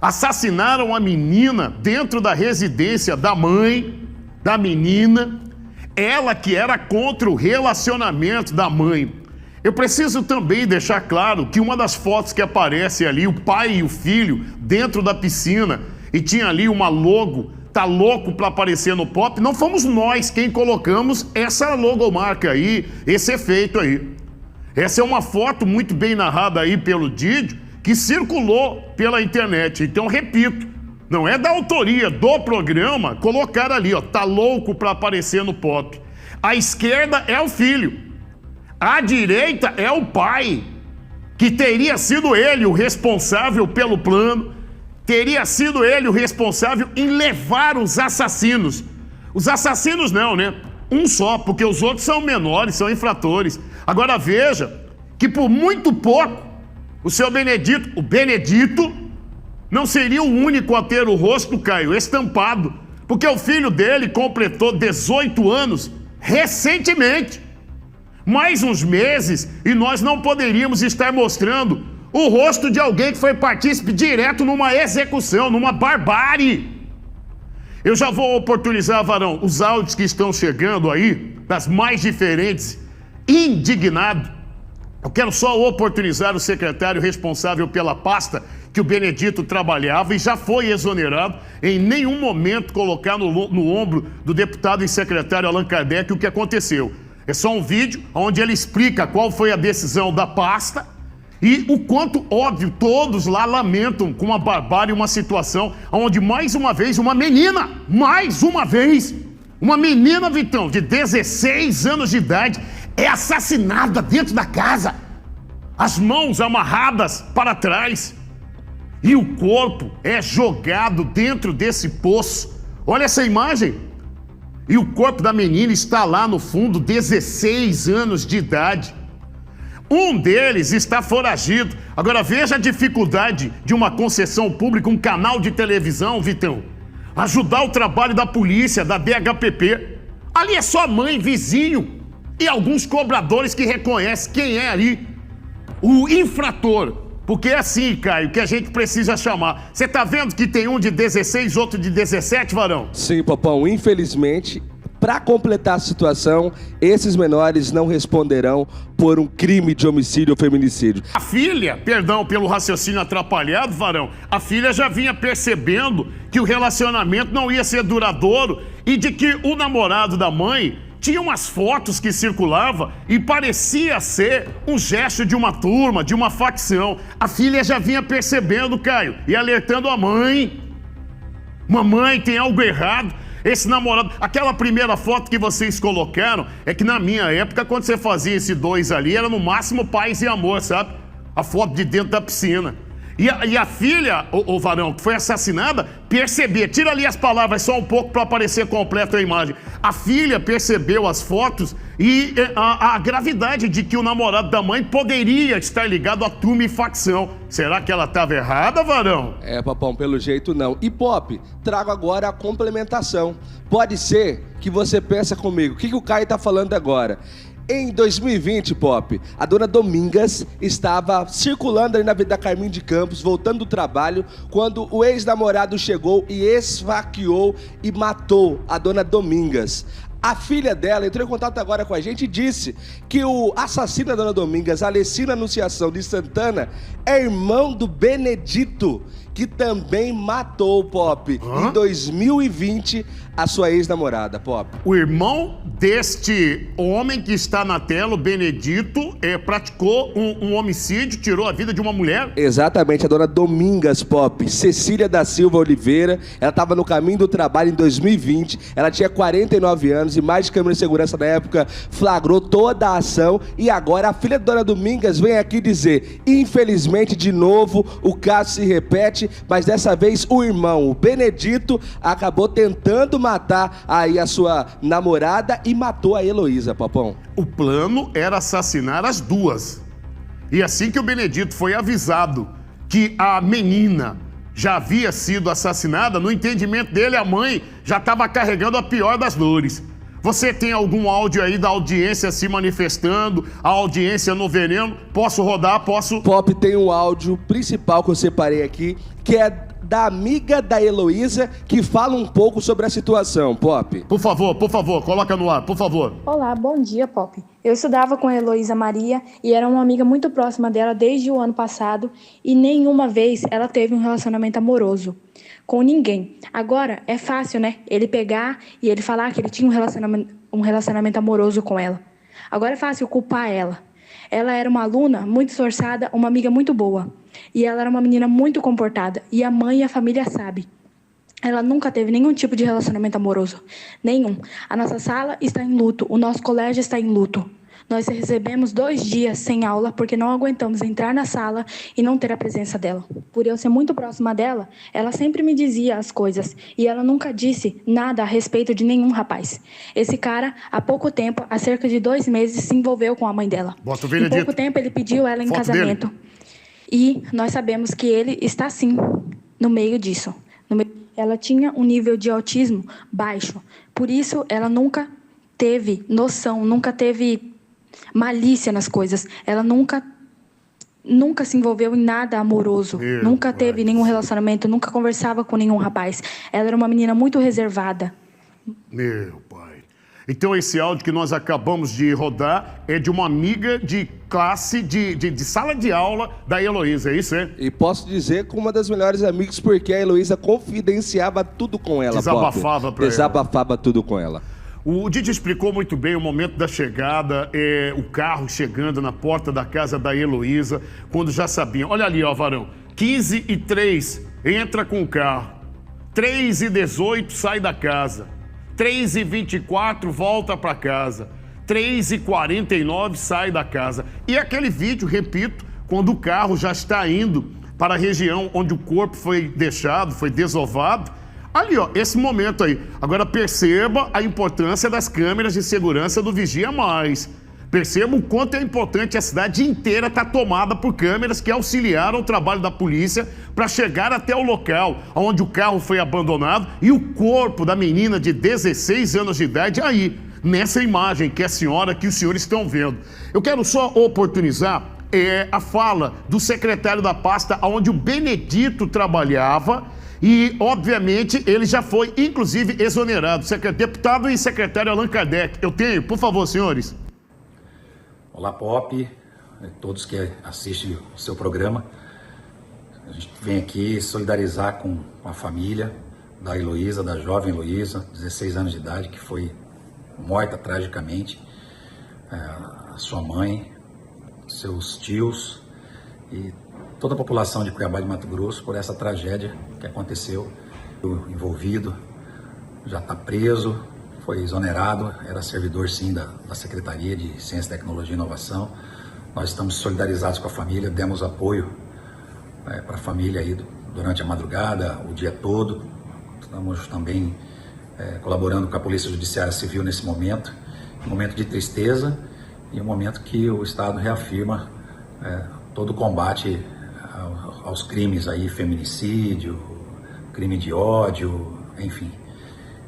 Assassinaram a menina dentro da residência da mãe da menina, ela que era contra o relacionamento da mãe. Eu preciso também deixar claro que uma das fotos que aparece ali, o pai e o filho dentro da piscina, e tinha ali uma logo, tá louco para aparecer no Pop, não fomos nós quem colocamos essa logomarca aí, esse efeito aí. Essa é uma foto muito bem narrada aí pelo Didio, que circulou pela internet. Então, repito, não é da autoria do programa colocar ali, ó, tá louco para aparecer no Pop. A esquerda é o filho, a direita é o pai, que teria sido ele o responsável pelo plano, teria sido ele o responsável em levar os assassinos. Os assassinos não, né? Um só, porque os outros são menores, são infratores. Agora veja que por muito pouco o seu Benedito, o Benedito, não seria o único a ter o rosto, Caio, estampado, porque o filho dele completou 18 anos recentemente. Mais uns meses e nós não poderíamos estar mostrando o rosto de alguém que foi partícipe direto numa execução, numa barbárie. Eu já vou oportunizar, Varão, os áudios que estão chegando aí, das mais diferentes, indignado. Eu quero só oportunizar o secretário responsável pela pasta que o Benedito trabalhava e já foi exonerado, em nenhum momento colocar no ombro do deputado e secretário Allan Kardec o que aconteceu. É só um vídeo onde ele explica qual foi a decisão da pasta e o quanto, óbvio, todos lá lamentam com uma barbárie, uma situação onde mais uma vez uma menina, uma menina, Vitão, de 16 anos de idade, é assassinada dentro da casa, as mãos amarradas para trás e o corpo é jogado dentro desse poço. Olha essa imagem. E o corpo da menina está lá no fundo, 16 anos de idade. Um deles está foragido. Agora veja a dificuldade de uma concessão pública, um canal de televisão, Vitão, ajudar o trabalho da polícia, da DHPP. Ali é só mãe, vizinho e alguns cobradores que reconhecem quem é ali o infrator. Porque é assim, Caio, que a gente precisa chamar. Você tá vendo que tem um de 16, outro de 17, Varão? Sim, Popão, infelizmente, para completar a situação, esses menores não responderão por um crime de homicídio ou feminicídio. A filha, perdão pelo raciocínio atrapalhado, Varão, a filha já vinha percebendo que o relacionamento não ia ser duradouro e de que o namorado da mãe tinha umas fotos que circulavam e parecia ser um gesto de uma turma, de uma facção. A filha já vinha percebendo, Caio, e alertando a mãe. Mamãe, tem algo errado. Esse namorado, aquela primeira foto que vocês colocaram, é que na minha época, quando você fazia esse 2 ali, era no máximo paz e amor, sabe? A foto de dentro da piscina. E a filha, o Varão, que foi assassinada, percebia, tira ali as palavras só um pouco para aparecer completa a imagem. A filha percebeu as fotos e a gravidade de que o namorado da mãe poderia estar ligado à turma e facção. Será que ela estava errada, Varão? É, Papão, pelo jeito não. E Pop, trago agora a complementação. Pode ser que você pensa comigo, o que o Caio tá falando agora? Em 2020, Pop, a dona Domingas estava circulando ali na Avenida Carmim de Campos, voltando do trabalho, quando o ex-namorado chegou e esfaqueou e matou a dona Domingas. A filha dela entrou em contato agora com a gente e disse que o assassino da dona Domingas, Alessina Anunciação de Santana, é irmão do Benedito, que também matou, Pop, em 2020, a sua ex-namorada, Pop. O irmão deste homem que está na tela, o Benedito, praticou um homicídio, tirou a vida de uma mulher? Exatamente, a dona Domingas, Pop, Cecília da Silva Oliveira. Ela estava no caminho do trabalho em 2020, ela tinha 49 anos, imagem de câmera de segurança na época flagrou toda a ação e agora a filha da dona Domingas vem aqui dizer, infelizmente, de novo, o caso se repete, mas dessa vez o irmão, o Benedito, acabou tentando matar aí a sua namorada e matou a Heloísa, Popão. O plano era assassinar as duas. E assim que o Benedito foi avisado que a menina já havia sido assassinada, no entendimento dele, a mãe já estava carregando a pior das dores. Você tem algum áudio aí da audiência se manifestando, a audiência no veneno? Posso rodar? Posso? Pop, tem um áudio principal que eu separei aqui, que é da amiga da Heloísa, que fala um pouco sobre a situação, Pop. Por favor, coloca no ar, por favor. Olá, bom dia, Pop. Eu estudava com a Heloísa Maria e era uma amiga muito próxima dela desde o ano passado e nenhuma vez ela teve um relacionamento amoroso com ninguém. Agora, é fácil, né? Ele pegar e ele falar que ele tinha um relacionamento amoroso com ela. Agora é fácil culpar ela. Ela era uma aluna muito esforçada, uma amiga muito boa. E ela era uma menina muito comportada. E a mãe e a família sabem. Ela nunca teve nenhum tipo de relacionamento amoroso. Nenhum. A nossa sala está em luto. O nosso colégio está em luto. Nós recebemos 2 dias sem aula porque não aguentamos entrar na sala e não ter a presença dela. Por eu ser muito próxima dela, ela sempre me dizia as coisas e ela nunca disse nada a respeito de nenhum rapaz. Esse cara, há pouco tempo, há cerca de 2 meses, se envolveu com a mãe dela. Em pouco tempo, ele pediu ela em casamento. E nós sabemos que ele está, sim, no meio disso. Ela tinha um nível de autismo baixo. Por isso, ela nunca teve noção, nunca teve malícia nas coisas. Ela nunca se envolveu em nada amoroso. Nunca teve nenhum relacionamento, nunca conversava com nenhum rapaz. Ela era uma menina muito reservada. Meu pai. Então esse áudio que nós acabamos de rodar é de uma amiga de classe, de sala de aula da Heloísa, é isso, é? E posso dizer com uma das melhores amigas, porque a Heloísa confidenciava tudo com ela, Desabafava pra ela. Desabafava tudo com ela. O Didi explicou muito bem o momento da chegada, o carro chegando na porta da casa da Heloísa, quando já sabiam. Olha ali, ó, Varão, 15h03, entra com o carro. 3h18, sai da casa. 3h24, volta para casa. 3h49, sai da casa. E aquele vídeo, repito, quando o carro já está indo para a região onde o corpo foi deixado, foi desovado. Ali, ó, esse momento aí. Agora perceba a importância das câmeras de segurança do Vigia Mais. Perceba o quanto é importante a cidade inteira estar tomada por câmeras que auxiliaram o trabalho da polícia para chegar até o local onde o carro foi abandonado e o corpo da menina de 16 anos de idade aí. nessa imagem que a senhora, que os senhores estão vendo. Eu quero só oportunizar a fala do secretário da pasta onde o Benedito trabalhava e, obviamente, ele já foi, inclusive, exonerado. Deputado e secretário Allan Kardec. Eu tenho, por favor, senhores. Olá, Pop, todos que assistem o seu programa. A gente vem aqui solidarizar com a família da Heloísa, da jovem Heloísa, 16 anos de idade, que foi morta tragicamente. A sua mãe, seus tios e toda a população de Cuiabá de Mato Grosso por essa tragédia que aconteceu. O envolvido já está preso, foi exonerado, era servidor sim da Secretaria de Ciência, Tecnologia e Inovação. Nós estamos solidarizados com a família, demos apoio para a família aí durante a madrugada, o dia todo. Estamos também colaborando com a Polícia Judiciária Civil nesse momento, um momento de tristeza e um momento que o Estado reafirma todo o combate aos crimes aí, feminicídio, crime de ódio, enfim.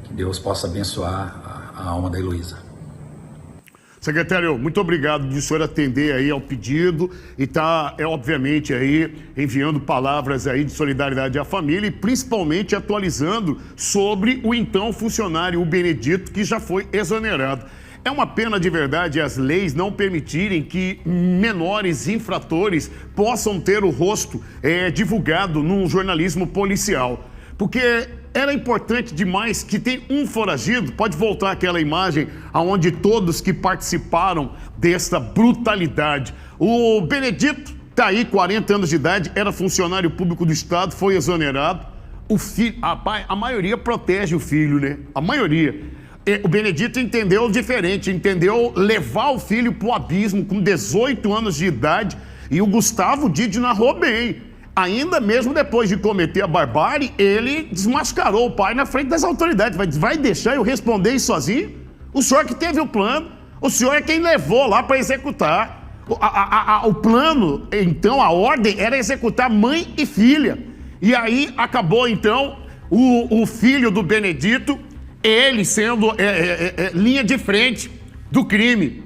Que Deus possa abençoar a alma da Heloísa. Secretário, muito obrigado de o senhor atender aí ao pedido e tá, obviamente, aí enviando palavras aí de solidariedade à família e principalmente atualizando sobre o então funcionário, o Benedito, que já foi exonerado. É uma pena de verdade as leis não permitirem que menores infratores possam ter o rosto divulgado num jornalismo policial. Porque era importante demais que tem um foragido, pode voltar aquela imagem onde todos que participaram dessa brutalidade. O Benedito está aí, 40 anos de idade, era funcionário público do Estado, foi exonerado. O filho, a maioria protege o filho, né? A maioria. O Benedito entendeu diferente, entendeu levar o filho para o abismo com 18 anos de idade e o Gustavo Didi narrou bem. Ainda mesmo depois de cometer a barbárie, ele desmascarou o pai na frente das autoridades. Vai deixar eu responder isso sozinho? O senhor que teve o plano, o senhor é quem levou lá para executar. O plano, então, a ordem era executar mãe e filha. E aí acabou, então, o filho do Benedito, ele sendo linha de frente do crime.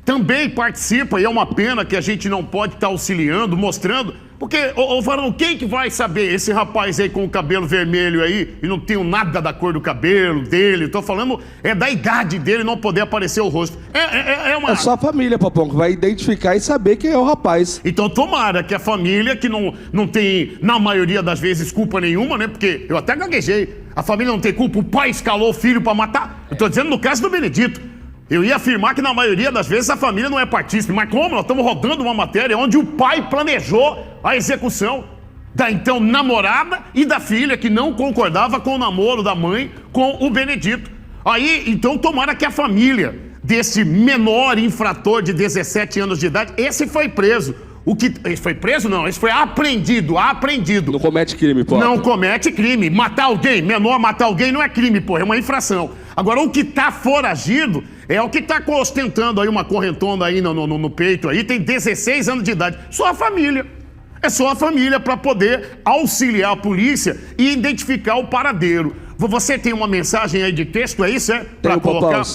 Também participa, e é uma pena que a gente não pode estar auxiliando, mostrando, porque, Varão, quem que vai saber esse rapaz aí com o cabelo vermelho aí, e não tenho nada da cor do cabelo dele, tô falando, da idade dele não poder aparecer o rosto. É só a família, Popão, que vai identificar e saber quem é o rapaz. Então tomara que a família, que não tem, na maioria das vezes, culpa nenhuma, né, porque eu até gaguejei, a família não tem culpa, o pai escalou o filho pra matar, eu tô dizendo no caso do Benedito. Eu ia afirmar que na maioria das vezes a família não é partícipe, mas como nós estamos rodando uma matéria onde o pai planejou a execução da então namorada e da filha que não concordava com o namoro da mãe com o Benedito. Aí, então, tomara que a família desse menor infrator de 17 anos de idade, esse foi preso. Esse foi preso? Não, esse foi apreendido. Não comete crime, pô. Não comete crime. Matar alguém, menor matar alguém não é crime, pô, é uma infração. Agora, o que tá foragido é o que tá ostentando aí uma correntona aí no peito aí, tem 16 anos de idade. Só a família. É só a família para poder auxiliar a polícia e identificar o paradeiro. Você tem uma mensagem aí de texto, é isso? Para colocar?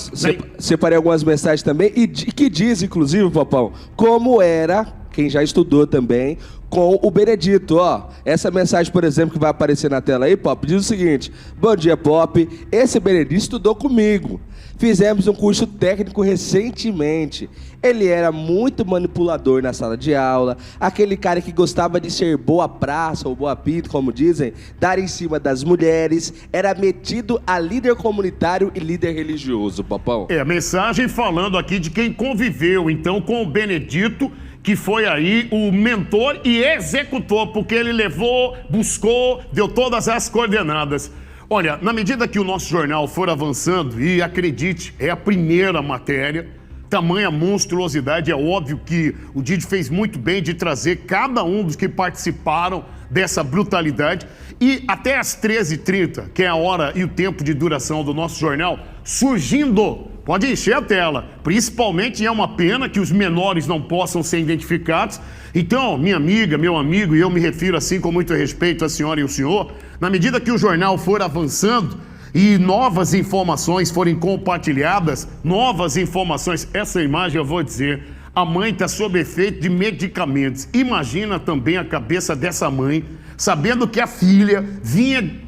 Separei algumas mensagens também, e que diz, inclusive, Popão, como era, quem já estudou também, com o Benedito, ó. Essa mensagem, por exemplo, que vai aparecer na tela aí, Pop, diz o seguinte: bom dia, Pop, esse Benedito estudou comigo. Fizemos um curso técnico recentemente. Ele era muito manipulador na sala de aula, aquele cara que gostava de ser boa praça ou boa pinto, como dizem, dar em cima das mulheres, era metido a líder comunitário e líder religioso, Popão. A mensagem falando aqui de quem conviveu, então, com o Benedito, que foi aí o mentor e executor, porque ele levou, buscou, deu todas as coordenadas. Olha, na medida que o nosso jornal for avançando, e acredite, é a primeira matéria, tamanha monstruosidade, é óbvio que o Didi fez muito bem de trazer cada um dos que participaram dessa brutalidade, e até às 13h30, que é a hora e o tempo de duração do nosso jornal, surgindo, pode encher a tela, principalmente é uma pena que os menores não possam ser identificados. Então, minha amiga, meu amigo, e eu me refiro assim com muito respeito à senhora e ao senhor, na medida que o jornal for avançando e novas informações forem compartilhadas, novas informações, essa imagem eu vou dizer, a mãe está sob efeito de medicamentos. Imagina também a cabeça dessa mãe, sabendo que a filha vinha,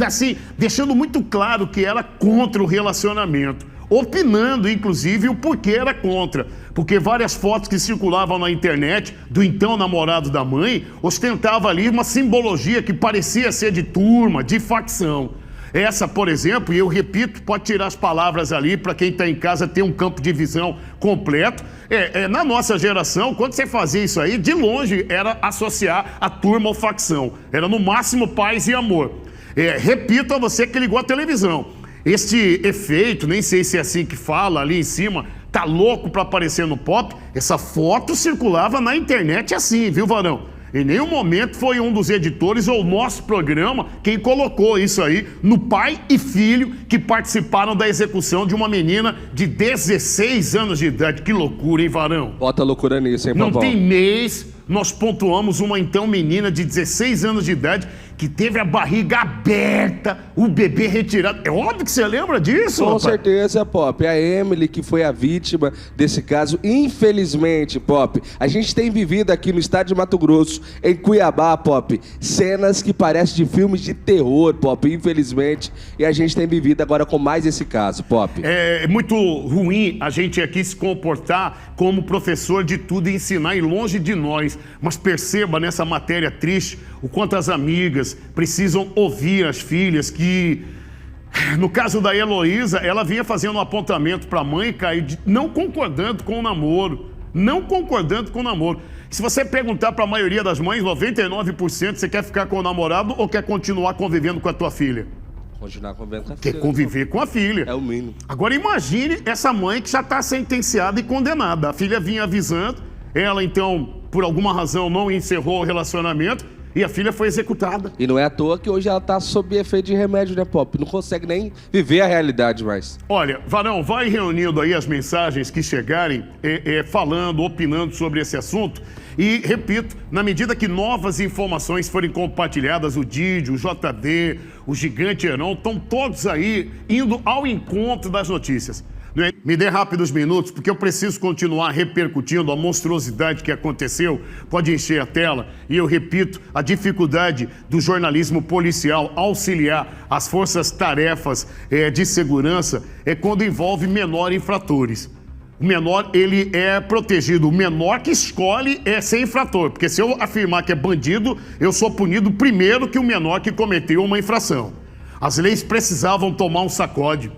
assim, deixando muito claro que era contra o relacionamento, opinando, inclusive, o porquê era contra. Porque várias fotos que circulavam na internet do então namorado da mãe ostentava ali uma simbologia que parecia ser de turma, de facção. Essa, por exemplo, e eu repito, pode tirar as palavras ali para quem está em casa ter um campo de visão completo. Na nossa geração, quando você fazia isso aí, de longe era associar a turma ou facção. Era no máximo paz e amor. Repito a você que ligou a televisão. Este efeito, nem sei se é assim que fala ali em cima, tá louco para aparecer no Pop. Essa foto circulava na internet assim, viu, Varão? Em nenhum momento foi um dos editores ou nosso programa quem colocou isso aí no pai e filho que participaram da execução de uma menina de 16 anos de idade. Que loucura, hein, Varão? Bota loucura nisso, hein, Não Popão? tem mês, nós pontuamos uma então menina de 16 anos de idade que teve a barriga aberta, o bebê retirado. É óbvio que você lembra disso, Com rapaz? certeza, Pop. A Emily, que foi a vítima desse caso, infelizmente, Pop, a gente tem vivido aqui no estado de Mato Grosso, em Cuiabá, Pop, cenas que parecem de filmes de terror, Pop, infelizmente, e a gente tem vivido agora com mais esse caso, Pop. É muito ruim a gente aqui se comportar como professor de tudo e ensinar e longe de nós. Mas perceba nessa matéria triste o quanto as amigas precisam ouvir as filhas que, no caso da Heloísa, ela vinha fazendo um apontamento para a mãe, Caio, não concordando com o namoro. Não concordando com o namoro. Se você perguntar para a maioria das mães, 99%, você quer ficar com o namorado ou quer continuar convivendo com a tua filha? Continuar convivendo com a filha. Quer conviver com a filha. É o mínimo. Agora imagine essa mãe que já está sentenciada e condenada. A filha vinha avisando, ela então, por alguma razão, não encerrou o relacionamento e a filha foi executada. E não é à toa que hoje ela tá sob efeito de remédio, né, Pop? Não consegue nem viver a realidade mais. Olha, Varão, vai reunindo aí as mensagens que chegarem, falando, opinando sobre esse assunto. E, repito, na medida que novas informações forem compartilhadas, o Didi, o JD, o Gigante Heron, estão todos aí indo ao encontro das notícias. Me dê rápidos minutos, porque eu preciso continuar repercutindo a monstruosidade que aconteceu. Pode encher a tela. E eu repito, a dificuldade do jornalismo policial auxiliar as forças-tarefas de segurança é quando envolve menor infratores. O menor, ele é protegido. O menor que escolhe é ser infrator. Porque se eu afirmar que é bandido, eu sou punido primeiro que o menor que cometeu uma infração. As leis precisavam tomar um sacode.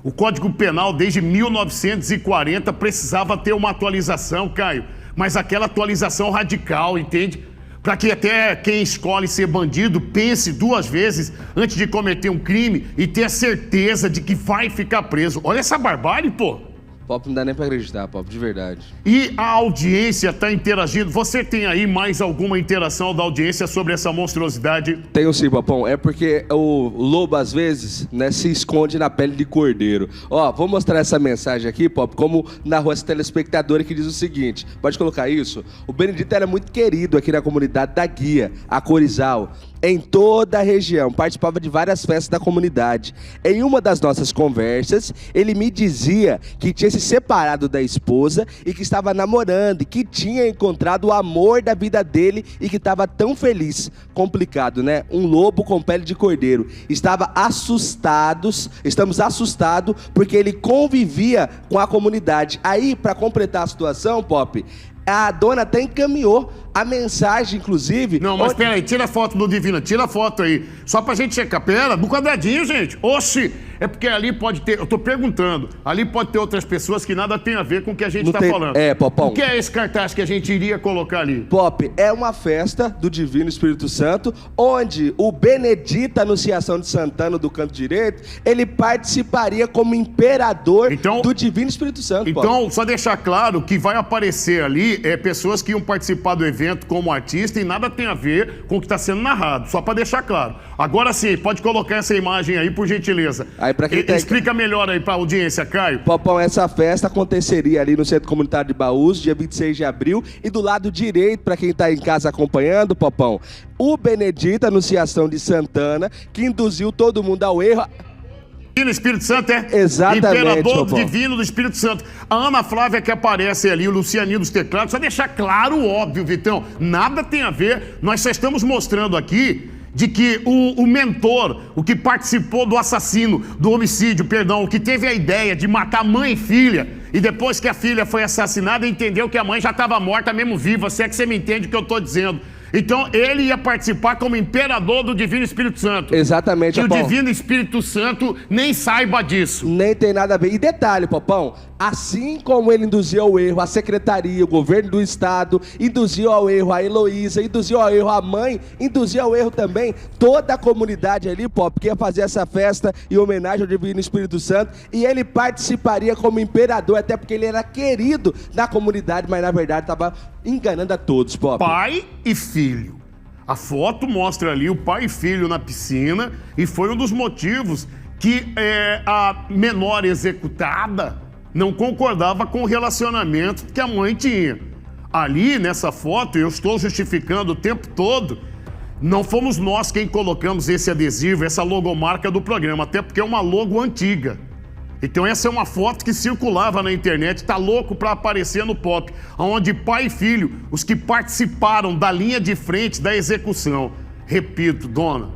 O Código Penal, desde 1940, precisava ter uma atualização, Caio. Mas aquela atualização radical, entende? Para que até quem escolhe ser bandido pense duas vezes antes de cometer um crime e ter a certeza de que vai ficar preso. Olha essa barbárie, pô. Pop, não dá nem pra acreditar, Pop, de verdade. E a audiência está interagindo. Você tem aí mais alguma interação da audiência sobre essa monstruosidade? Tenho sim, Popão. É porque o lobo, às vezes, né, se esconde na pele de cordeiro. Ó, vou mostrar essa mensagem aqui, Pop, como narrou essa telespectadora que diz o seguinte. Pode colocar isso? O Benedito era muito querido aqui na comunidade da Guia, a Corizal. Em toda a região, participava de várias festas da comunidade. Em uma das nossas conversas, ele me dizia que tinha se separado da esposa e que estava namorando e que tinha encontrado o amor da vida dele e que estava tão feliz. Complicado, né? Um lobo com pele de cordeiro. Estamos assustados porque ele convivia com a comunidade. Aí, para completar a situação, Pop, a dona até encaminhou a mensagem, inclusive... Não, mas peraí, tira a foto do Divina, tira a foto aí. Só pra gente checar. Pera, do quadradinho, gente. Oxi, é porque ali pode ter... Eu tô perguntando. Ali pode ter outras pessoas que nada tem a ver com o que a gente tá falando. É, Popão. O que é esse cartaz que a gente iria colocar ali? Pop, é uma festa do Divino Espírito Santo, onde o Benedito Anunciação de Santana, do canto direito, ele participaria como imperador do Divino Espírito Santo, Então, Pop. só deixar claro que vai aparecer ali pessoas que iam participar do evento como artista e nada tem a ver com o que está sendo narrado, só para deixar claro. Agora sim, pode colocar essa imagem aí, por gentileza. Aí, pra quem explica melhor aí para a audiência, Caio. Popão, essa festa aconteceria ali no Centro Comunitário de Baús, dia 26 de abril, e do lado direito, para quem está em casa acompanhando, Popão, o Benedito Anunciação de Santana, que induziu todo mundo ao erro. Divino Espírito Santo é? Exatamente, Imperador Popó. Divino do Espírito Santo. A Ana Flávia que aparece ali, o Lucianinho dos teclados, só deixar claro o óbvio, Vitão, nada tem a ver, nós só estamos mostrando aqui de que o mentor, o que participou do assassino, do homicídio, perdão, o que teve a ideia de matar mãe e filha, e depois que a filha foi assassinada, entendeu que a mãe já estava morta, mesmo viva, se é que você me entende o que eu estou dizendo. Então, ele ia participar como imperador do Divino Espírito Santo. Exatamente, E o Popão. Divino Espírito Santo nem saiba disso. Nem tem nada a ver. E detalhe, Popão, assim como ele induziu ao erro a secretaria, o governo do estado, induziu ao erro a Heloísa, induziu ao erro a mãe, induziu ao erro também toda a comunidade ali, Pop, que ia fazer essa festa em homenagem ao Divino Espírito Santo, e ele participaria como imperador, até porque ele era querido na comunidade, mas na verdade estava enganando a todos, Pop. Pai e filho. A foto mostra ali o pai e filho na piscina e foi um dos motivos que a menor executada não concordava com o relacionamento que a mãe tinha. Ali, nessa foto, eu estou justificando o tempo todo, não fomos nós quem colocamos esse adesivo, essa logomarca do programa, até porque é uma logo antiga. Então essa é uma foto que circulava na internet, tá louco para aparecer no Pop, onde pai e filho, os que participaram da linha de frente da execução. Repito, dona,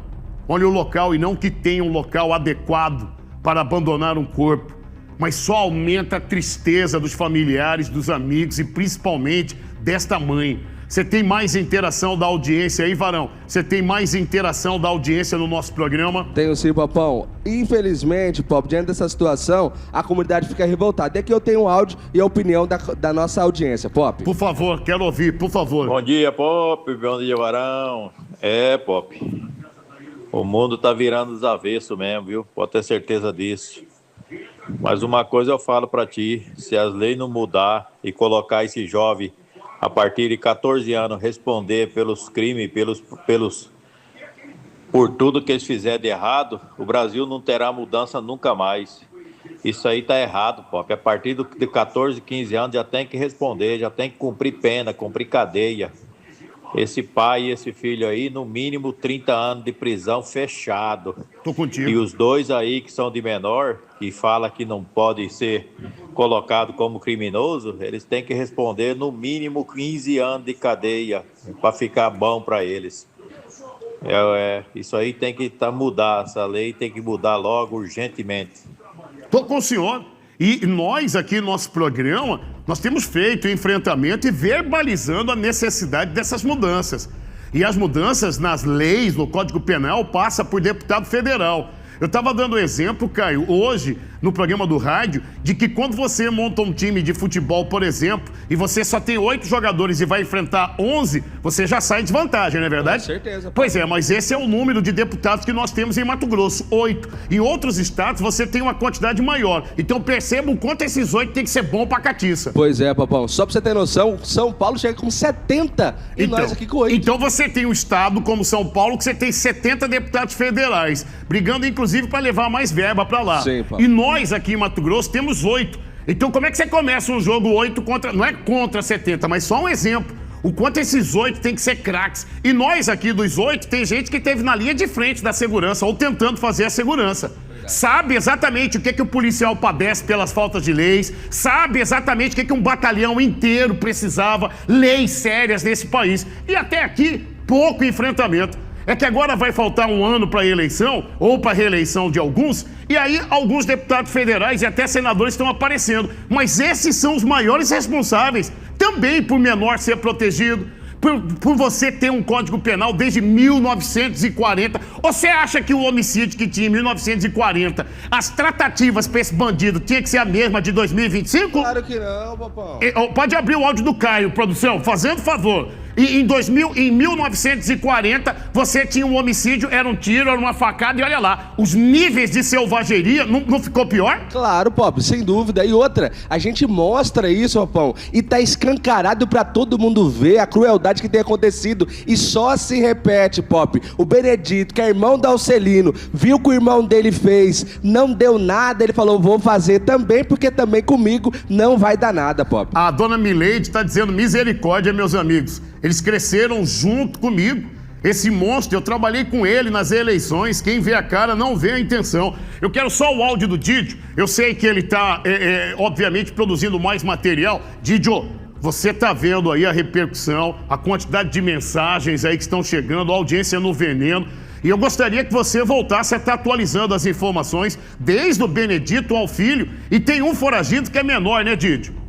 olha o local e não que tenha um local adequado para abandonar um corpo, mas só aumenta a tristeza dos familiares, dos amigos e principalmente desta mãe. Você tem mais interação da audiência aí, Varão? Você tem mais interação da audiência no nosso programa? Tenho sim, Popão. Infelizmente, Pop, diante dessa situação, a comunidade fica revoltada. Aqui eu tenho um áudio e a opinião da nossa audiência, Pop. Por favor, quero ouvir, por favor. Bom dia, Pop. Bom dia, Varão. Pop. O mundo tá virando dos avessos mesmo, viu? Pode ter certeza disso. Mas uma coisa eu falo pra ti, se as leis não mudar e colocar esse jovem a partir de 14 anos responder pelos crimes, por tudo que eles fizerem de errado, o Brasil não terá mudança nunca mais. Isso aí tá errado, Pop. A partir de 14, 15 anos já tem que responder, já tem que cumprir pena, cumprir cadeia. Esse pai e esse filho aí, no mínimo 30 anos de prisão fechado. Tô contigo. E os dois aí que são de menor, que fala que não pode ser colocado como criminoso, eles têm que responder no mínimo 15 anos de cadeia para ficar bom para eles. Isso aí tem que mudar, essa lei tem que mudar logo, urgentemente. Tô com o senhor. E nós aqui no nosso programa, nós temos feito enfrentamento e verbalizando a necessidade dessas mudanças. E as mudanças nas leis, no Código Penal, passa por deputado federal. Eu estava dando exemplo, Caio, hoje, no programa do rádio, de que quando você monta um time de futebol, por exemplo, e você só tem 8 jogadores e vai enfrentar 11, você já sai em desvantagem, não é verdade? Com certeza. Pois é, mas esse é o número de deputados que nós temos em Mato Grosso, 8. Em outros estados, você tem uma quantidade maior. Então perceba o quanto esses 8 tem que ser bom pra catiça. Pois é, Popão. Só pra você ter noção, São Paulo chega com 70 e nós aqui com 8. Então você tem um estado como São Paulo que você tem 70 deputados federais, brigando inclusive para levar mais verba para lá. Sim, e nós aqui em Mato Grosso temos 8. Então como é que você começa um jogo 8 contra... Não é contra 70, mas só um exemplo. O quanto esses 8 tem que ser craques. E nós aqui dos 8, tem gente que esteve na linha de frente da segurança ou tentando fazer a segurança. Sabe exatamente o que o policial padece pelas faltas de leis, sabe exatamente o que um batalhão inteiro precisava, leis sérias nesse país. E até aqui, pouco enfrentamento. É que agora vai faltar um ano para a eleição, ou para a reeleição de alguns, e aí alguns deputados federais e até senadores estão aparecendo. Mas esses são os maiores responsáveis, também por menor ser protegido, por você ter um Código Penal desde 1940. Você acha que o homicídio que tinha em 1940, as tratativas para esse bandido tinha que ser a mesma de 2025? Claro que não, Popão. Pode abrir o áudio do Caio, produção, fazendo favor. E em 1940, você tinha um homicídio, era um tiro, era uma facada, e olha lá, os níveis de selvageria, não ficou pior? Claro, Pop, sem dúvida. E outra, a gente mostra isso, Popão, e tá escancarado pra todo mundo ver a crueldade que tem acontecido. E só se repete, Pop. O Benedito, que é irmão do Alcelino, viu que o irmão dele fez, não deu nada, ele falou, vou fazer também, porque também comigo não vai dar nada, Pop. A dona Mileide tá dizendo misericórdia, meus amigos. Eles cresceram junto comigo Esse monstro, eu trabalhei com ele nas eleições. Quem vê a cara não vê a intenção. Eu quero só o áudio do Didio. Eu sei que ele está, obviamente, produzindo mais material. Didio, você está vendo aí a repercussão, a quantidade de mensagens aí que estão chegando, a audiência no veneno. E eu gostaria que você voltasse a estar atualizando as informações, desde o Benedito ao filho. E tem um foragido que é menor, né, Didio?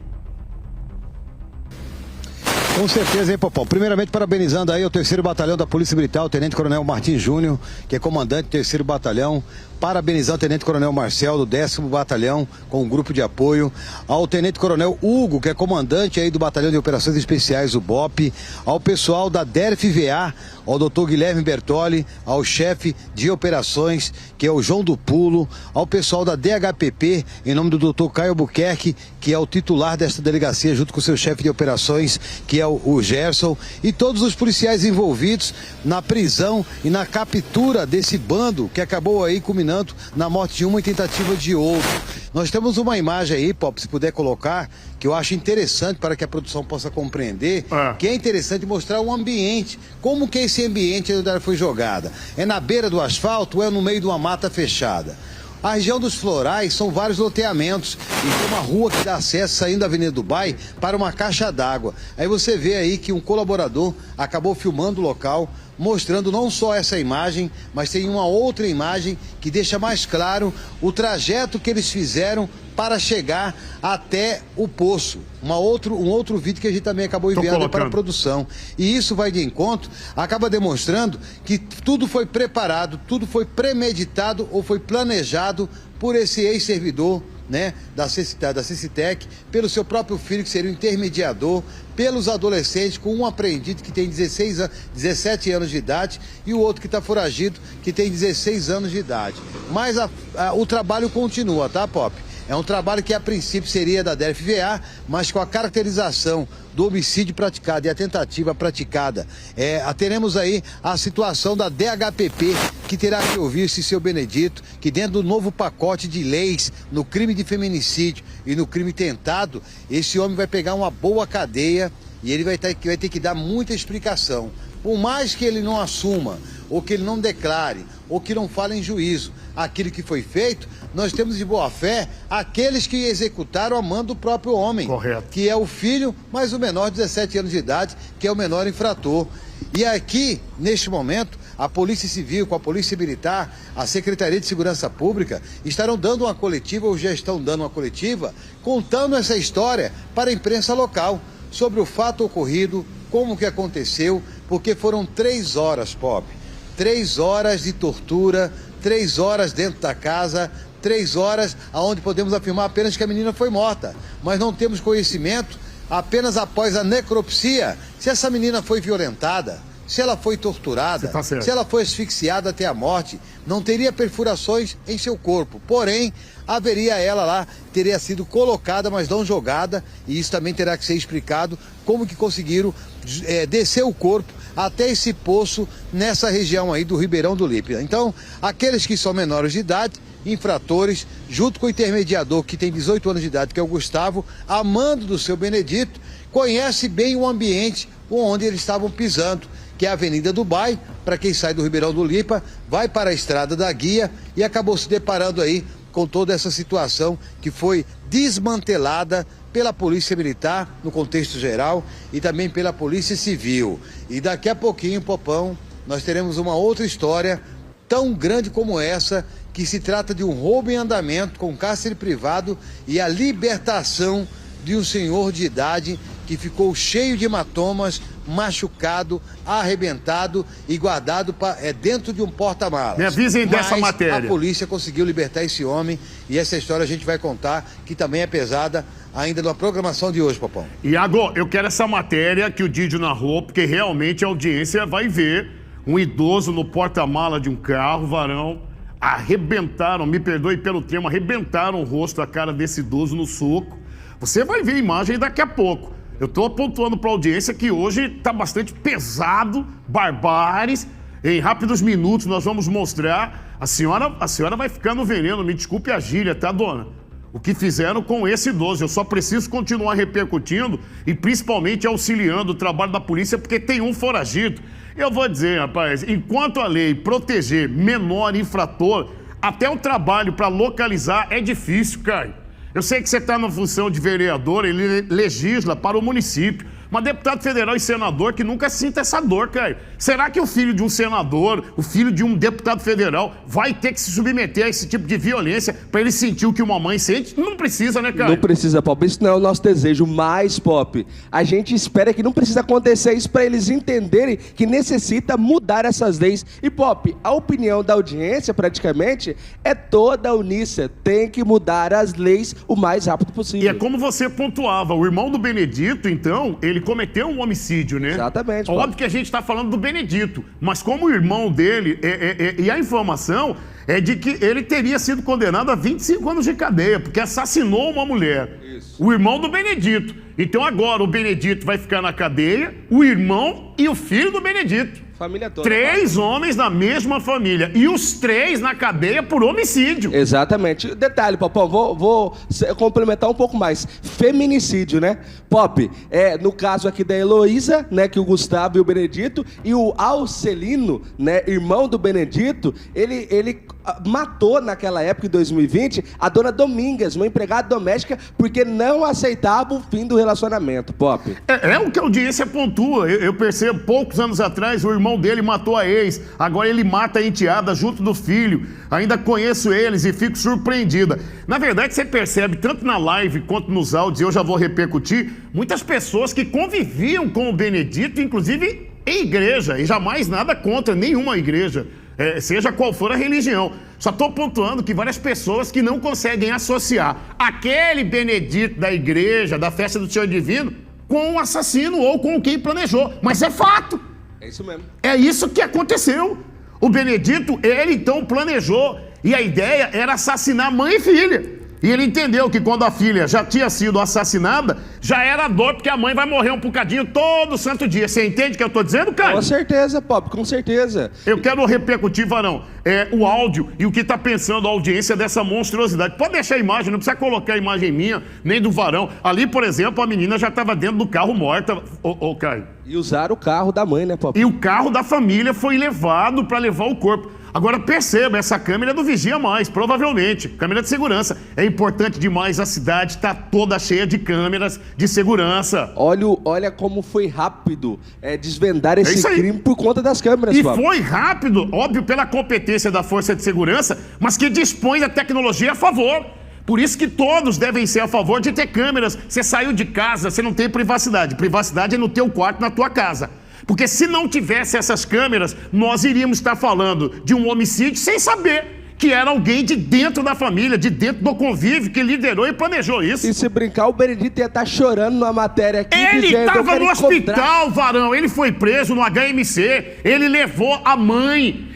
Com certeza, hein, Popão? Primeiramente, parabenizando aí o 3º Batalhão da Polícia Militar, o Tenente Coronel Martim Júnior, que é comandante do 3º Batalhão. Parabenizar o Tenente Coronel Marcel, do 10º Batalhão, com um grupo de apoio. Ao Tenente Coronel Hugo, que é comandante aí do Batalhão de Operações Especiais, o BOP. Ao pessoal da DERF-VA, ao Dr. Guilherme Bertoli, ao chefe de operações, que é o João do Pulo. Ao pessoal da DHPP, em nome do Dr. Caio Albuquerque, que é o titular desta delegacia, junto com o seu chefe de operações, que é o Gerson. E todos os policiais envolvidos na prisão e na captura desse bando, que acabou aí culminando na morte de uma e tentativa de outro. Nós temos uma imagem aí, Pop, se puder colocar, que eu acho interessante para que a produção possa compreender, que é interessante mostrar o ambiente, como que esse ambiente onde foi jogada. É na beira do asfalto ou é no meio de uma mata fechada? A região dos Florais são vários loteamentos e tem uma rua que dá acesso saindo da Avenida Dubai para uma caixa d'água. Aí você vê aí que um colaborador acabou filmando o local, mostrando não só essa imagem, mas tem uma outra imagem que deixa mais claro o trajeto que eles fizeram para chegar até o poço. Um outro vídeo que a gente também acabou enviando para a produção. E isso vai de encontro, acaba demonstrando que tudo foi preparado, tudo foi premeditado ou foi planejado por esse ex-servidor, né, da Cecitec, pelo seu próprio filho, que seria o intermediador, pelos adolescentes, com um apreendido que tem 17 anos de idade e o outro que está foragido, que tem 16 anos de idade. Mas o trabalho continua, tá, Pop? É um trabalho que a princípio seria da DERF-VA, mas com a caracterização do homicídio praticado e a tentativa praticada. Teremos aí a situação da DHPP, que terá que ouvir esse seu Benedito, que dentro do novo pacote de leis no crime de feminicídio e no crime tentado, esse homem vai pegar uma boa cadeia e ele vai ter que dar muita explicação. Por mais que ele não assuma, ou que ele não declare, ou que não fale em juízo aquilo que foi feito, nós temos de boa fé aqueles que executaram a mão do próprio homem. Correto. Que é o filho, mas o menor de 17 anos de idade, que é o menor infrator. E aqui, neste momento, a Polícia Civil, com a Polícia Militar, a Secretaria de Segurança Pública, estarão dando uma coletiva, ou já estão dando uma coletiva, contando essa história para a imprensa local, sobre o fato ocorrido, como que aconteceu, porque foram 3 horas, Pop. 3 horas de tortura, 3 horas dentro da casa, 3 horas onde podemos afirmar apenas que a menina foi morta. Mas não temos conhecimento, apenas após a necropsia, se essa menina foi violentada, se ela foi torturada, se ela foi asfixiada até a morte, não teria perfurações em seu corpo. Porém, haveria ela lá, teria sido colocada, mas não jogada, e isso também terá que ser explicado, como que conseguiram descer o corpo até esse poço nessa região aí do Ribeirão do Lipe. Então, aqueles que são menores de idade, infratores, junto com o intermediador que tem 18 anos de idade, que é o Gustavo, a mando do seu Benedito, conhece bem o ambiente onde eles estavam pisando, que é a Avenida Dubai, para quem sai do Ribeirão do Lipa, vai para a Estrada da Guia e acabou se deparando aí com toda essa situação que foi desmantelada pela Polícia Militar, no contexto geral, e também pela Polícia Civil. E daqui a pouquinho, Popão, nós teremos uma outra história tão grande como essa, que se trata de um roubo em andamento com cárcere privado e a libertação de um senhor de idade que ficou cheio de hematomas, machucado, arrebentado e guardado dentro de um porta-malas. Me avisem dessa matéria. A polícia conseguiu libertar esse homem e essa história a gente vai contar, que também é pesada, ainda na programação de hoje, Popão. Iago, eu quero essa matéria que o Didio narrou, porque realmente a audiência vai ver um idoso no porta-mala de um carro, varão, arrebentaram, me perdoe pelo termo, arrebentaram o rosto, a cara desse idoso no soco. Você vai ver a imagem daqui a pouco. Eu estou apontando para a audiência que hoje está bastante pesado, barbáries. Em rápidos minutos nós vamos mostrar. A senhora vai ficar no veneno, me desculpe a gíria, tá, dona? O que fizeram com esse idoso. Eu só preciso continuar repercutindo e principalmente auxiliando o trabalho da polícia, porque tem um foragido. Eu vou dizer, rapaz, enquanto a lei proteger menor infrator, até o trabalho para localizar é difícil, Caio. Eu sei que você está na função de vereador, ele legisla para o município. Mas deputado federal e senador que nunca sinta essa dor, Caio. Será que o filho de um senador, o filho de um deputado federal vai ter que se submeter a esse tipo de violência para ele sentir o que uma mãe sente? Não precisa, né, Caio? Não precisa, Pop. Isso não é o nosso desejo, mais, Pop. A gente espera que não precisa acontecer isso para eles entenderem que necessita mudar essas leis. E, Pop, a opinião da audiência, praticamente, é toda uníssona. Tem que mudar as leis o mais rápido possível. E é como você pontuava, o irmão do Benedito, então, ele cometeu um homicídio, né? Exatamente. Óbvio que a gente está falando do Benedito, mas como o irmão dele, e a informação é de que ele teria sido condenado a 25 anos de cadeia, porque assassinou uma mulher. Isso. O irmão do Benedito. Então agora o Benedito vai ficar na cadeia, o irmão e o filho do Benedito. Família toda. 3 homens da mesma família. E os 3 na cadeia por homicídio. Exatamente. Detalhe, Popão, vou complementar um pouco mais. Feminicídio, né? Pop, no caso aqui da Heloísa, né, que o Gustavo e o Benedito, e o Alcelino, né, irmão do Benedito, ele matou naquela época, em 2020, a dona Domingas, uma empregada doméstica, porque não aceitava o fim do relacionamento, Pop. É o que a audiência pontua. Eu percebo, poucos anos atrás, o irmão dele matou a ex, agora ele mata a enteada junto do filho. Ainda conheço eles e fico surpreendida. Na verdade, você percebe, tanto na live quanto nos áudios, eu já vou repercutir, muitas pessoas que conviviam com o Benedito, inclusive em igreja, e jamais nada contra nenhuma igreja. Seja qual for a religião. Só estou pontuando que várias pessoas que não conseguem associar aquele Benedito da igreja, da festa do Senhor Divino, com o assassino ou com quem planejou. Mas é fato. É isso mesmo. É isso que aconteceu. O Benedito, ele então planejou, e a ideia era assassinar mãe e filha. E ele entendeu que quando a filha já tinha sido assassinada, já era dor, porque a mãe vai morrer um bocadinho todo santo dia. Você entende o que eu estou dizendo, Caio? Com certeza, Pop, com certeza. Eu quero repercutir, Varão, o áudio e o que está pensando a audiência dessa monstruosidade. Pode deixar a imagem, não precisa colocar a imagem minha, nem do Varão. Ali, por exemplo, a menina já estava dentro do carro morta, Caio. E usaram o carro da mãe, né, Pop? E o carro da família foi levado para levar o corpo. Agora perceba, essa câmera é do Vigia Mais, provavelmente, câmera de segurança. É importante demais, a cidade está toda cheia de câmeras de segurança. Olha como foi rápido desvendar esse crime por conta das câmeras, E Pop. foi rápido, óbvio, pela competência da Força de Segurança, mas que dispõe da tecnologia a favor. Por isso que todos devem ser a favor de ter câmeras. Você saiu de casa, você não tem privacidade. Privacidade é no teu quarto, na tua casa. Porque se não tivesse essas câmeras, nós iríamos estar falando de um homicídio sem saber que era alguém de dentro da família, de dentro do convívio, que liderou e planejou isso. E se brincar, o Benedito ia estar chorando na matéria aqui. Ele estava no hospital, Varão, ele foi preso no HMC, ele levou a mãe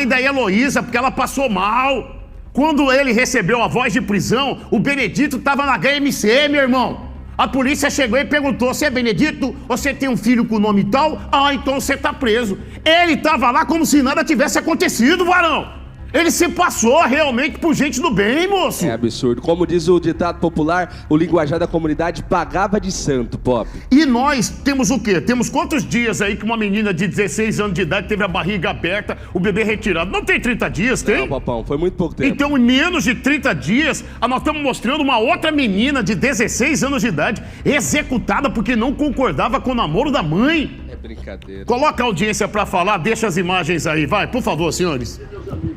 da Heloísa, porque ela passou mal. Quando ele recebeu a voz de prisão, o Benedito estava na HMC, meu irmão. A polícia chegou e perguntou: você é Benedito? Você tem um filho com o nome tal? Ah, então você está preso. Ele estava lá como se nada tivesse acontecido, Varão. Ele se passou realmente por gente do bem, moço. É absurdo. Como diz o ditado popular, o linguajar da comunidade pagava de santo, Pop. E nós temos o quê? Temos quantos dias aí que uma menina de 16 anos de idade teve a barriga aberta, o bebê retirado? Não tem 30 dias, tem? Não, Popão, foi muito pouco tempo. Então, em menos de 30 dias, nós estamos mostrando uma outra menina de 16 anos de idade executada porque não concordava com o namoro da mãe. É brincadeira. Coloca a audiência pra falar, deixa as imagens aí, vai, por favor, senhores.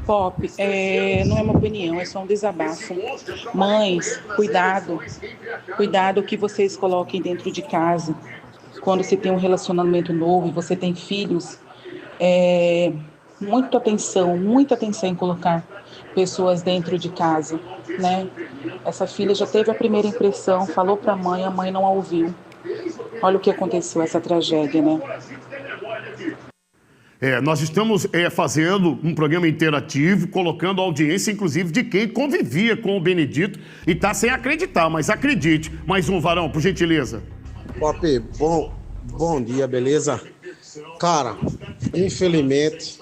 Pop, não é uma opinião, é só um desabafo. Mães, cuidado que vocês coloquem dentro de casa. Quando você tem um relacionamento novo e você tem filhos, muita atenção em colocar pessoas dentro de casa, né? Essa filha já teve a primeira impressão, falou para a mãe não a ouviu. Olha o que aconteceu, essa tragédia, né? Nós estamos fazendo um programa interativo, colocando a audiência, inclusive, de quem convivia com o Benedito e está sem acreditar, mas acredite. Mais um, Varão, por gentileza. Pop, bom dia, beleza? Cara, infelizmente,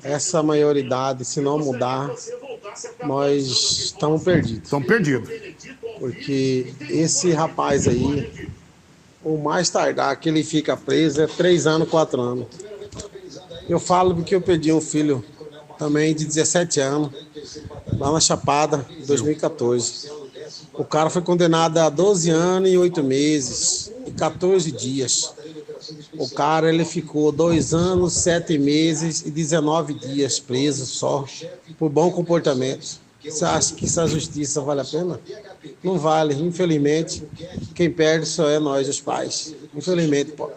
essa maioridade, se não mudar, nós estamos perdidos. Estamos perdidos. Porque esse rapaz aí, o mais tardar que ele fica preso é 3 anos, 4 anos. Eu falo porque eu perdi um filho também de 17 anos, lá na Chapada, em 2014. O cara foi condenado a 12 anos e 8 meses e 14 dias. O cara, ele ficou 2 anos, 7 meses e 19 dias preso só, por bom comportamento. Você acha que essa justiça vale a pena? Não vale. Infelizmente, quem perde só é nós, os pais. Infelizmente, pô.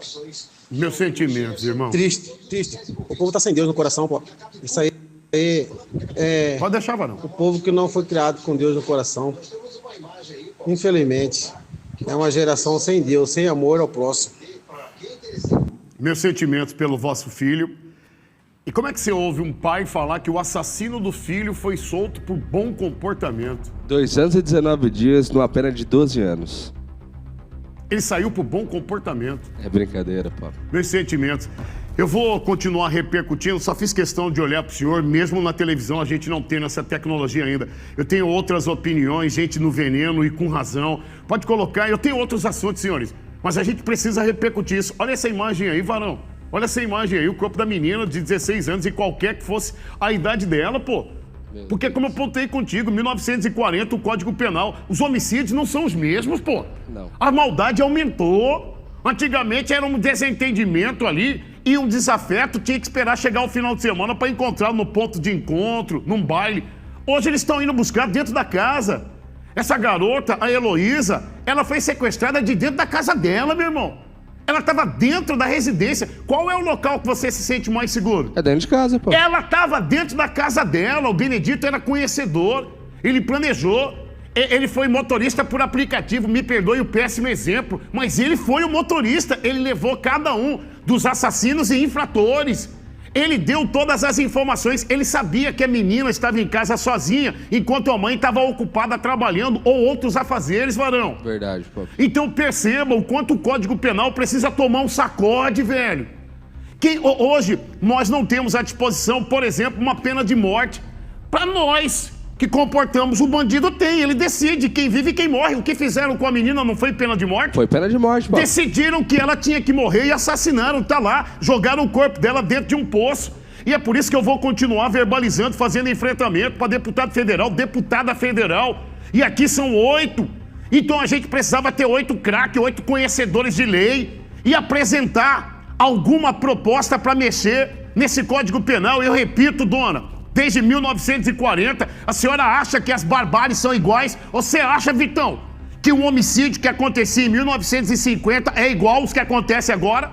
Meus sentimentos, irmão. Triste, triste. O povo tá sem Deus no coração, pô. Isso aí é... Pode deixar, Varão. O povo que não foi criado com Deus no coração. Infelizmente, é uma geração sem Deus, sem amor ao próximo. Meus sentimentos pelo vosso filho. E como é que você ouve um pai falar que o assassino do filho foi solto por bom comportamento? 2 anos e 19 dias numa pena de 12 anos. Ele saiu por bom comportamento. É brincadeira, pô. Meus sentimentos. Eu vou continuar repercutindo, só fiz questão de olhar para o senhor, mesmo na televisão a gente não tem essa tecnologia ainda. Eu tenho outras opiniões, gente no veneno e com razão. Pode colocar, eu tenho outros assuntos, senhores, mas a gente precisa repercutir isso. Olha essa imagem aí, Varão. Olha essa imagem aí, o corpo da menina de 16 anos e qualquer que fosse a idade dela, pô. Porque como eu apontei contigo, 1940, o Código Penal, os homicídios não são os mesmos, pô. Não. A maldade aumentou. Antigamente era um desentendimento ali e um desafeto, tinha que esperar chegar o final de semana para encontrar no ponto de encontro, num baile. Hoje eles estão indo buscar dentro da casa. Essa garota, a Heloísa, ela foi sequestrada de dentro da casa dela, meu irmão. Ela estava dentro da residência. Qual é o local que você se sente mais seguro? É dentro de casa, pô. Ela estava dentro da casa dela. O Benedito era conhecedor. Ele planejou. Ele foi motorista por aplicativo. Me perdoe o péssimo exemplo, mas ele foi o motorista. Ele levou cada um dos assassinos e infratores. Ele deu todas as informações. Ele sabia que a menina estava em casa sozinha, enquanto a mãe estava ocupada trabalhando ou outros afazeres, Varão. Verdade, pô. Então perceba o quanto o Código Penal precisa tomar um sacode, velho. Hoje nós não temos à disposição, por exemplo, uma pena de morte. Para nós que comportamos, o bandido tem. Ele decide quem vive e quem morre. O que fizeram com a menina não foi pena de morte? Foi pena de morte, pô. Decidiram que ela tinha que morrer e assassinaram. Tá lá, jogaram o corpo dela dentro de um poço. E é por isso que eu vou continuar verbalizando, fazendo enfrentamento para deputado federal, deputada federal. E aqui são 8. Então a gente precisava ter 8 craques, 8 conhecedores de lei e apresentar alguma proposta para mexer nesse Código Penal. Eu repito, dona, desde 1940, a senhora acha que as barbáries são iguais? Ou você acha, Vitão, que um homicídio que acontecia em 1950 é igual aos que acontece agora?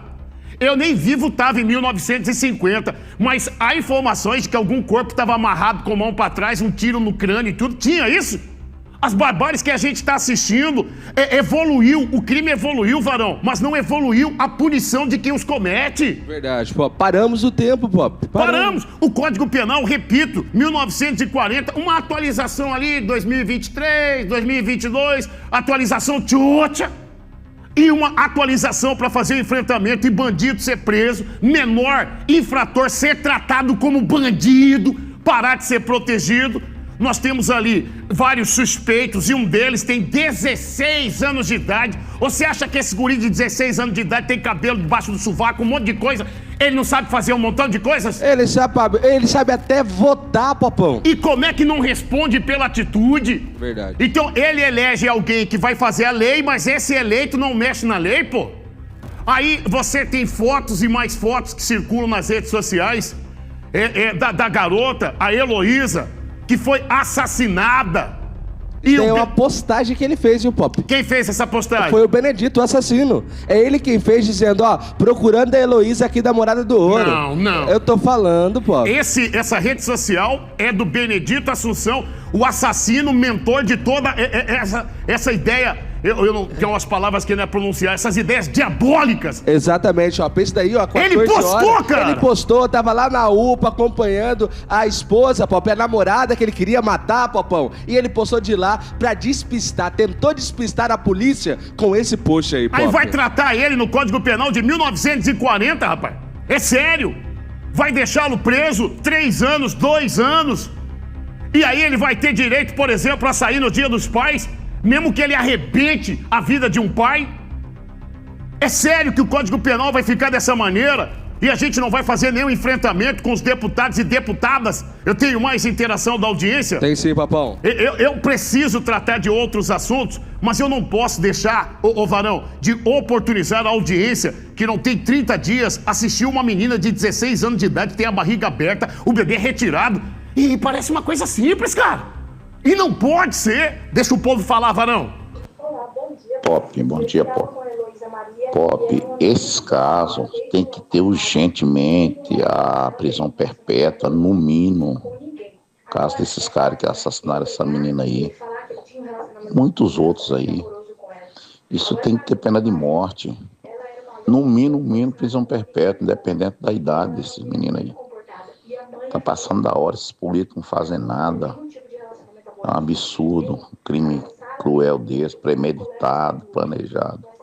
Eu nem vivo estava em 1950, mas há informações de que algum corpo estava amarrado com a mão para trás, um tiro no crânio e tudo. Tinha isso? As barbáries que a gente está assistindo, evoluiu, o crime evoluiu, Varão, mas não evoluiu a punição de quem os comete. Verdade, pô. Paramos o tempo, pô. Paramos. O Código Penal, repito, 1940, uma atualização ali, 2023, 2022, atualização tchutcha. E uma atualização para fazer o enfrentamento e bandido ser preso, menor infrator ser tratado como bandido, parar de ser protegido. Nós temos ali vários suspeitos e um deles tem 16 anos de idade. Você acha que esse guri de 16 anos de idade tem cabelo debaixo do sovaco, um monte de coisa? Ele não sabe fazer um montão de coisas? Ele sabe até votar, papão. E como é que não responde pela atitude? Verdade. Então ele elege alguém que vai fazer a lei, mas esse eleito não mexe na lei, pô. Aí você tem fotos e mais fotos que circulam nas redes sociais da garota, a Heloísa, que foi assassinada. E tem uma postagem que ele fez, viu, Pop? Quem fez essa postagem? Foi o Benedito, o assassino. É ele quem fez, dizendo, ó, procurando a Heloísa aqui da Morada do Ouro. Não. Eu tô falando, Pop. Essa rede social é do Benedito Assunção, o assassino, mentor de toda essa ideia. Eu não tenho umas palavras que não é pronunciar, essas ideias diabólicas. Exatamente, ó, pensa daí, ó, 14 Ele postou, horas, cara! Ele postou, tava lá na UPA acompanhando a esposa, Popão, a namorada que ele queria matar, Popão. E ele postou de lá pra despistar, tentou despistar a polícia com esse post aí, Popão. Aí vai tratar ele no Código Penal de 1940, rapaz. É sério. Vai deixá-lo preso 3 anos, 2 anos. E aí ele vai ter direito, por exemplo, a sair no Dia dos Pais, mesmo que ele arrebente a vida de um pai? É sério que o Código Penal vai ficar dessa maneira? E a gente não vai fazer nenhum enfrentamento com os deputados e deputadas? Eu tenho mais interação da audiência? Tem sim, Papão. Eu preciso tratar de outros assuntos, mas eu não posso deixar, ô Varão, de oportunizar a audiência que não tem 30 dias assistir uma menina de 16 anos de idade que tem a barriga aberta, o bebê retirado. E parece uma coisa simples, cara. E não pode ser. Deixa o povo falar, Varão. Pop, bom dia, Pop. Pop, esses casos tem que ter urgentemente a prisão perpétua, no mínimo. O caso desses caras que assassinaram essa menina aí. Muitos outros aí. Isso tem que ter pena de morte. No mínimo, prisão perpétua, independente da idade desses meninos aí. Tá passando da hora, esses políticos não fazem nada. É um absurdo, um crime cruel desse, premeditado, planejado.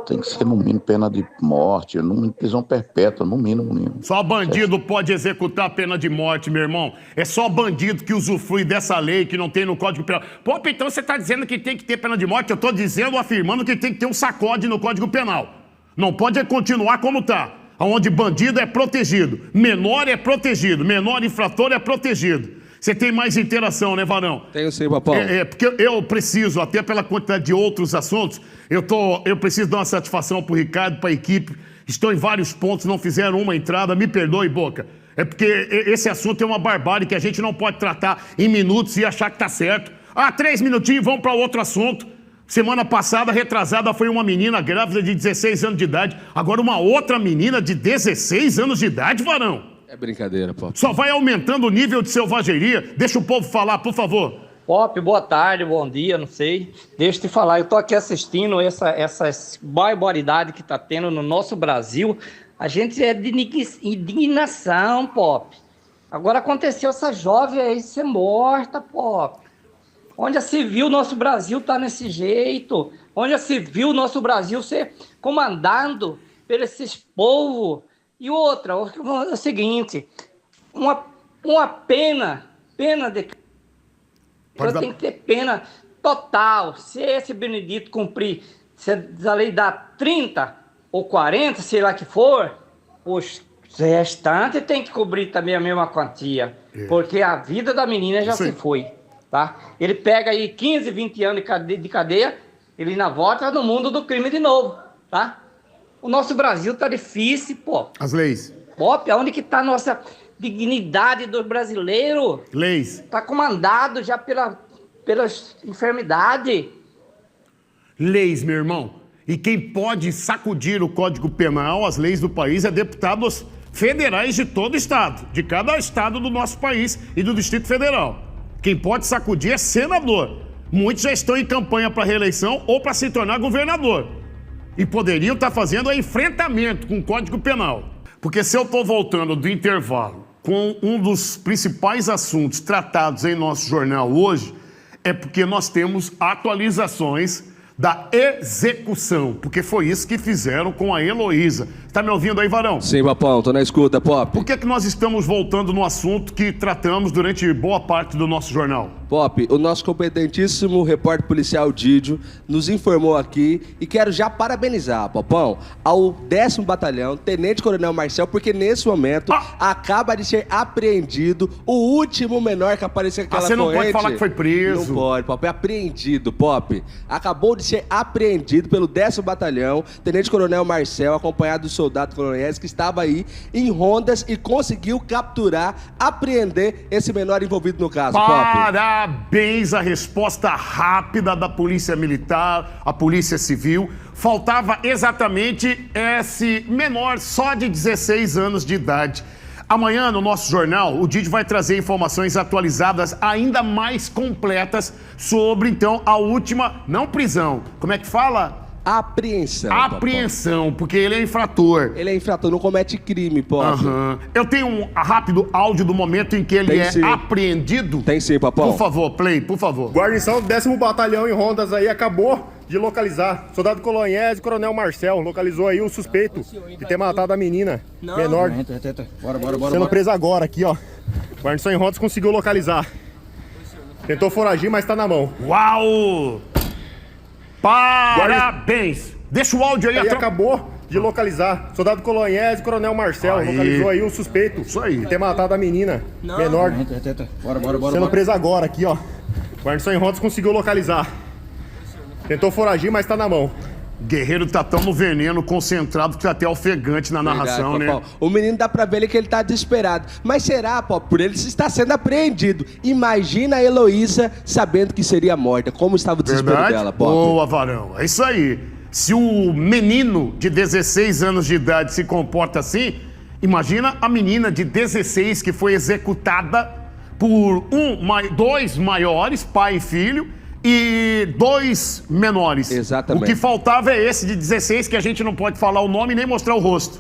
Tem que ser no mínimo pena de morte, no mínimo prisão perpétua, no mínimo. Só bandido pode executar a pena de morte, meu irmão. É só bandido que usufrui dessa lei que não tem no Código Penal. Pô, então você tá dizendo que tem que ter pena de morte? Eu tô dizendo, afirmando que tem que ter um sacode no Código Penal. Não pode continuar como tá, onde bandido é protegido, menor é protegido, menor infrator é protegido. Você tem mais interação, né, Varão? Tenho sim, Papão. Porque eu preciso, até pela quantidade de outros assuntos, eu preciso dar uma satisfação pro Ricardo, pra equipe. Estão em vários pontos, não fizeram uma entrada, me perdoe, Boca. É porque esse assunto é uma barbárie que a gente não pode tratar em minutos e achar que tá certo. 3 minutinhos, vamos para outro assunto. Semana passada, retrasada, foi uma menina grávida de 16 anos de idade. Agora uma outra menina de 16 anos de idade, Varão. É brincadeira, Pop. Só vai aumentando o nível de selvageria. Deixa o povo falar, por favor. Pop, boa tarde, bom dia, não sei. Deixa eu te falar, eu tô aqui assistindo essa barbaridade que tá tendo no nosso Brasil. A gente é de indignação, Pop. Agora aconteceu essa jovem aí ser morta, Pop. Onde já se viu o nosso Brasil tá nesse jeito? Onde já se viu o nosso Brasil ser comandado por esses povos? E outra, é o seguinte, uma pena de... Tem que ter pena total. Se esse Benedito cumprir, se a lei dá 30 ou 40, sei lá que for, os restantes tem que cobrir também a mesma quantia. Porque a vida da menina já se foi, tá? Ele pega aí 15, 20 anos de cadeia, ele ainda volta no mundo do crime de novo, tá? O nosso Brasil tá difícil, pô. As leis. Pop, aonde que tá a nossa dignidade do brasileiro? Leis. Tá comandado já pelas enfermidades. Leis, meu irmão. E quem pode sacudir o Código Penal, as leis do país, é deputados federais de todo estado, de cada estado do nosso país e do Distrito Federal. Quem pode sacudir é senador. Muitos já estão em campanha para reeleição ou para se tornar governador. E poderiam estar fazendo enfrentamento com o Código Penal. Porque se eu estou voltando do intervalo com um dos principais assuntos tratados em nosso jornal hoje, é porque nós temos atualizações da execução, porque foi isso que fizeram com a Heloísa. Tá me ouvindo aí, Varão? Sim, Papão, tô na escuta, Pop. Por que nós estamos voltando no assunto que tratamos durante boa parte do nosso jornal? Pop, o nosso competentíssimo repórter policial Didio nos informou aqui e quero já parabenizar, Popão, ao 10º Batalhão, Tenente Coronel Marcel, porque nesse momento acaba de ser apreendido o último menor que apareceu naquela corrente. Você não pode falar que foi preso. Não pode, Pop, é apreendido, Pop. Acabou de ser apreendido pelo 10º Batalhão, Tenente Coronel Marcel, acompanhado do soldado coronéis que estava aí em rondas e conseguiu capturar, apreender esse menor envolvido no caso, Pop. Parabéns à resposta rápida da Polícia Militar, a Polícia Civil. Faltava exatamente esse menor só de 16 anos de idade. Amanhã, no nosso jornal, o Didi vai trazer informações atualizadas ainda mais completas sobre, então, a última, não prisão, como é que fala? Apreensão. Apreensão, porque ele é infrator. Ele é infrator, não comete crime, Pop. Eu tenho um rápido áudio do momento em que ele apreendido. Tem sim, Papão. Por favor, play, por favor. Guarnição do 10º Batalhão em Rondas aí acabou de localizar. Soldado Colonhese e Coronel Marcel localizou aí o suspeito de ter matado a menina menor. Bora. Sendo preso agora aqui, ó. Guarnição em Rondas conseguiu localizar. Tentou foragir, mas tá na mão. Uau! Parabéns! Deixa o áudio aí. Acabou de localizar. Soldado Colonhese e Coronel Marcel localizou aí o suspeito de ter matado a menina menor. Bora. Sendo preso agora aqui, ó. O Anderson em Rondas conseguiu localizar. Tentou foragir, mas tá na mão. Guerreiro tá tão no veneno concentrado que tá até ofegante na narração, Verdade, né? Popó. O menino dá pra ver que ele tá desesperado. Mas será, Pop, por ele está sendo apreendido. Imagina a Heloísa sabendo que seria morta. Como estava o desespero dela, Pop? Boa, Varão. É isso aí. Se o menino de 16 anos de idade se comporta assim, imagina a menina de 16 que foi executada por dois maiores, pai e filho, e 2 menores. Exatamente. O que faltava é esse de 16, que a gente não pode falar o nome e nem mostrar o rosto.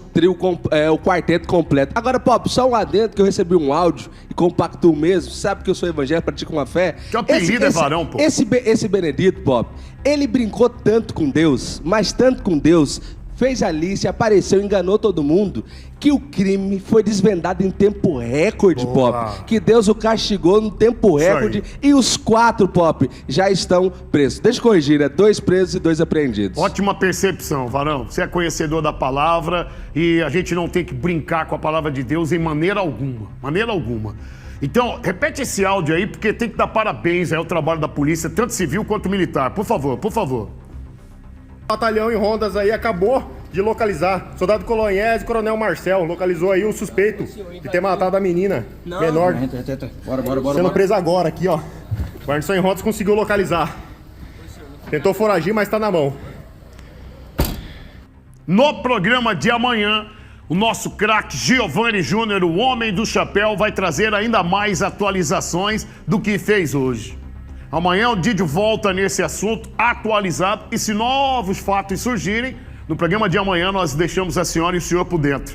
O quarteto completo. Agora, Pop, só um adendo que eu recebi um áudio e compactuo mesmo. Sabe que eu sou evangélico, pratico uma fé. Que apelido é Varão, pô. Esse Benedito, Pop, ele brincou tanto com Deus, mas tanto com Deus, fez Alice, apareceu, enganou todo mundo, que o crime foi desvendado em tempo recorde, Pop. Que Deus o castigou no tempo recorde e os 4, Pop, já estão presos. Deixa eu corrigir, né? 2 presos e 2 apreendidos. Ótima percepção, Varão. Você é conhecedor da palavra e a gente não tem que brincar com a palavra de Deus em maneira alguma. Maneira alguma. Então, repete esse áudio aí, porque tem que dar parabéns ao trabalho da polícia, tanto civil quanto militar. Por favor, por favor. O batalhão em Rondas aí acabou de localizar. Soldado Colonhese e Coronel Marcel localizou aí o suspeito de ter matado a menina menor. Bora. Sendo preso agora aqui, ó. O Anderson em Rondas conseguiu localizar. Tentou foragir, mas tá na mão. No programa de amanhã, o nosso craque Giovanni Júnior, o homem do chapéu, vai trazer ainda mais atualizações do que fez hoje. Amanhã o Didio volta nesse assunto atualizado e se novos fatos surgirem, no programa de amanhã nós deixamos a senhora e o senhor por dentro.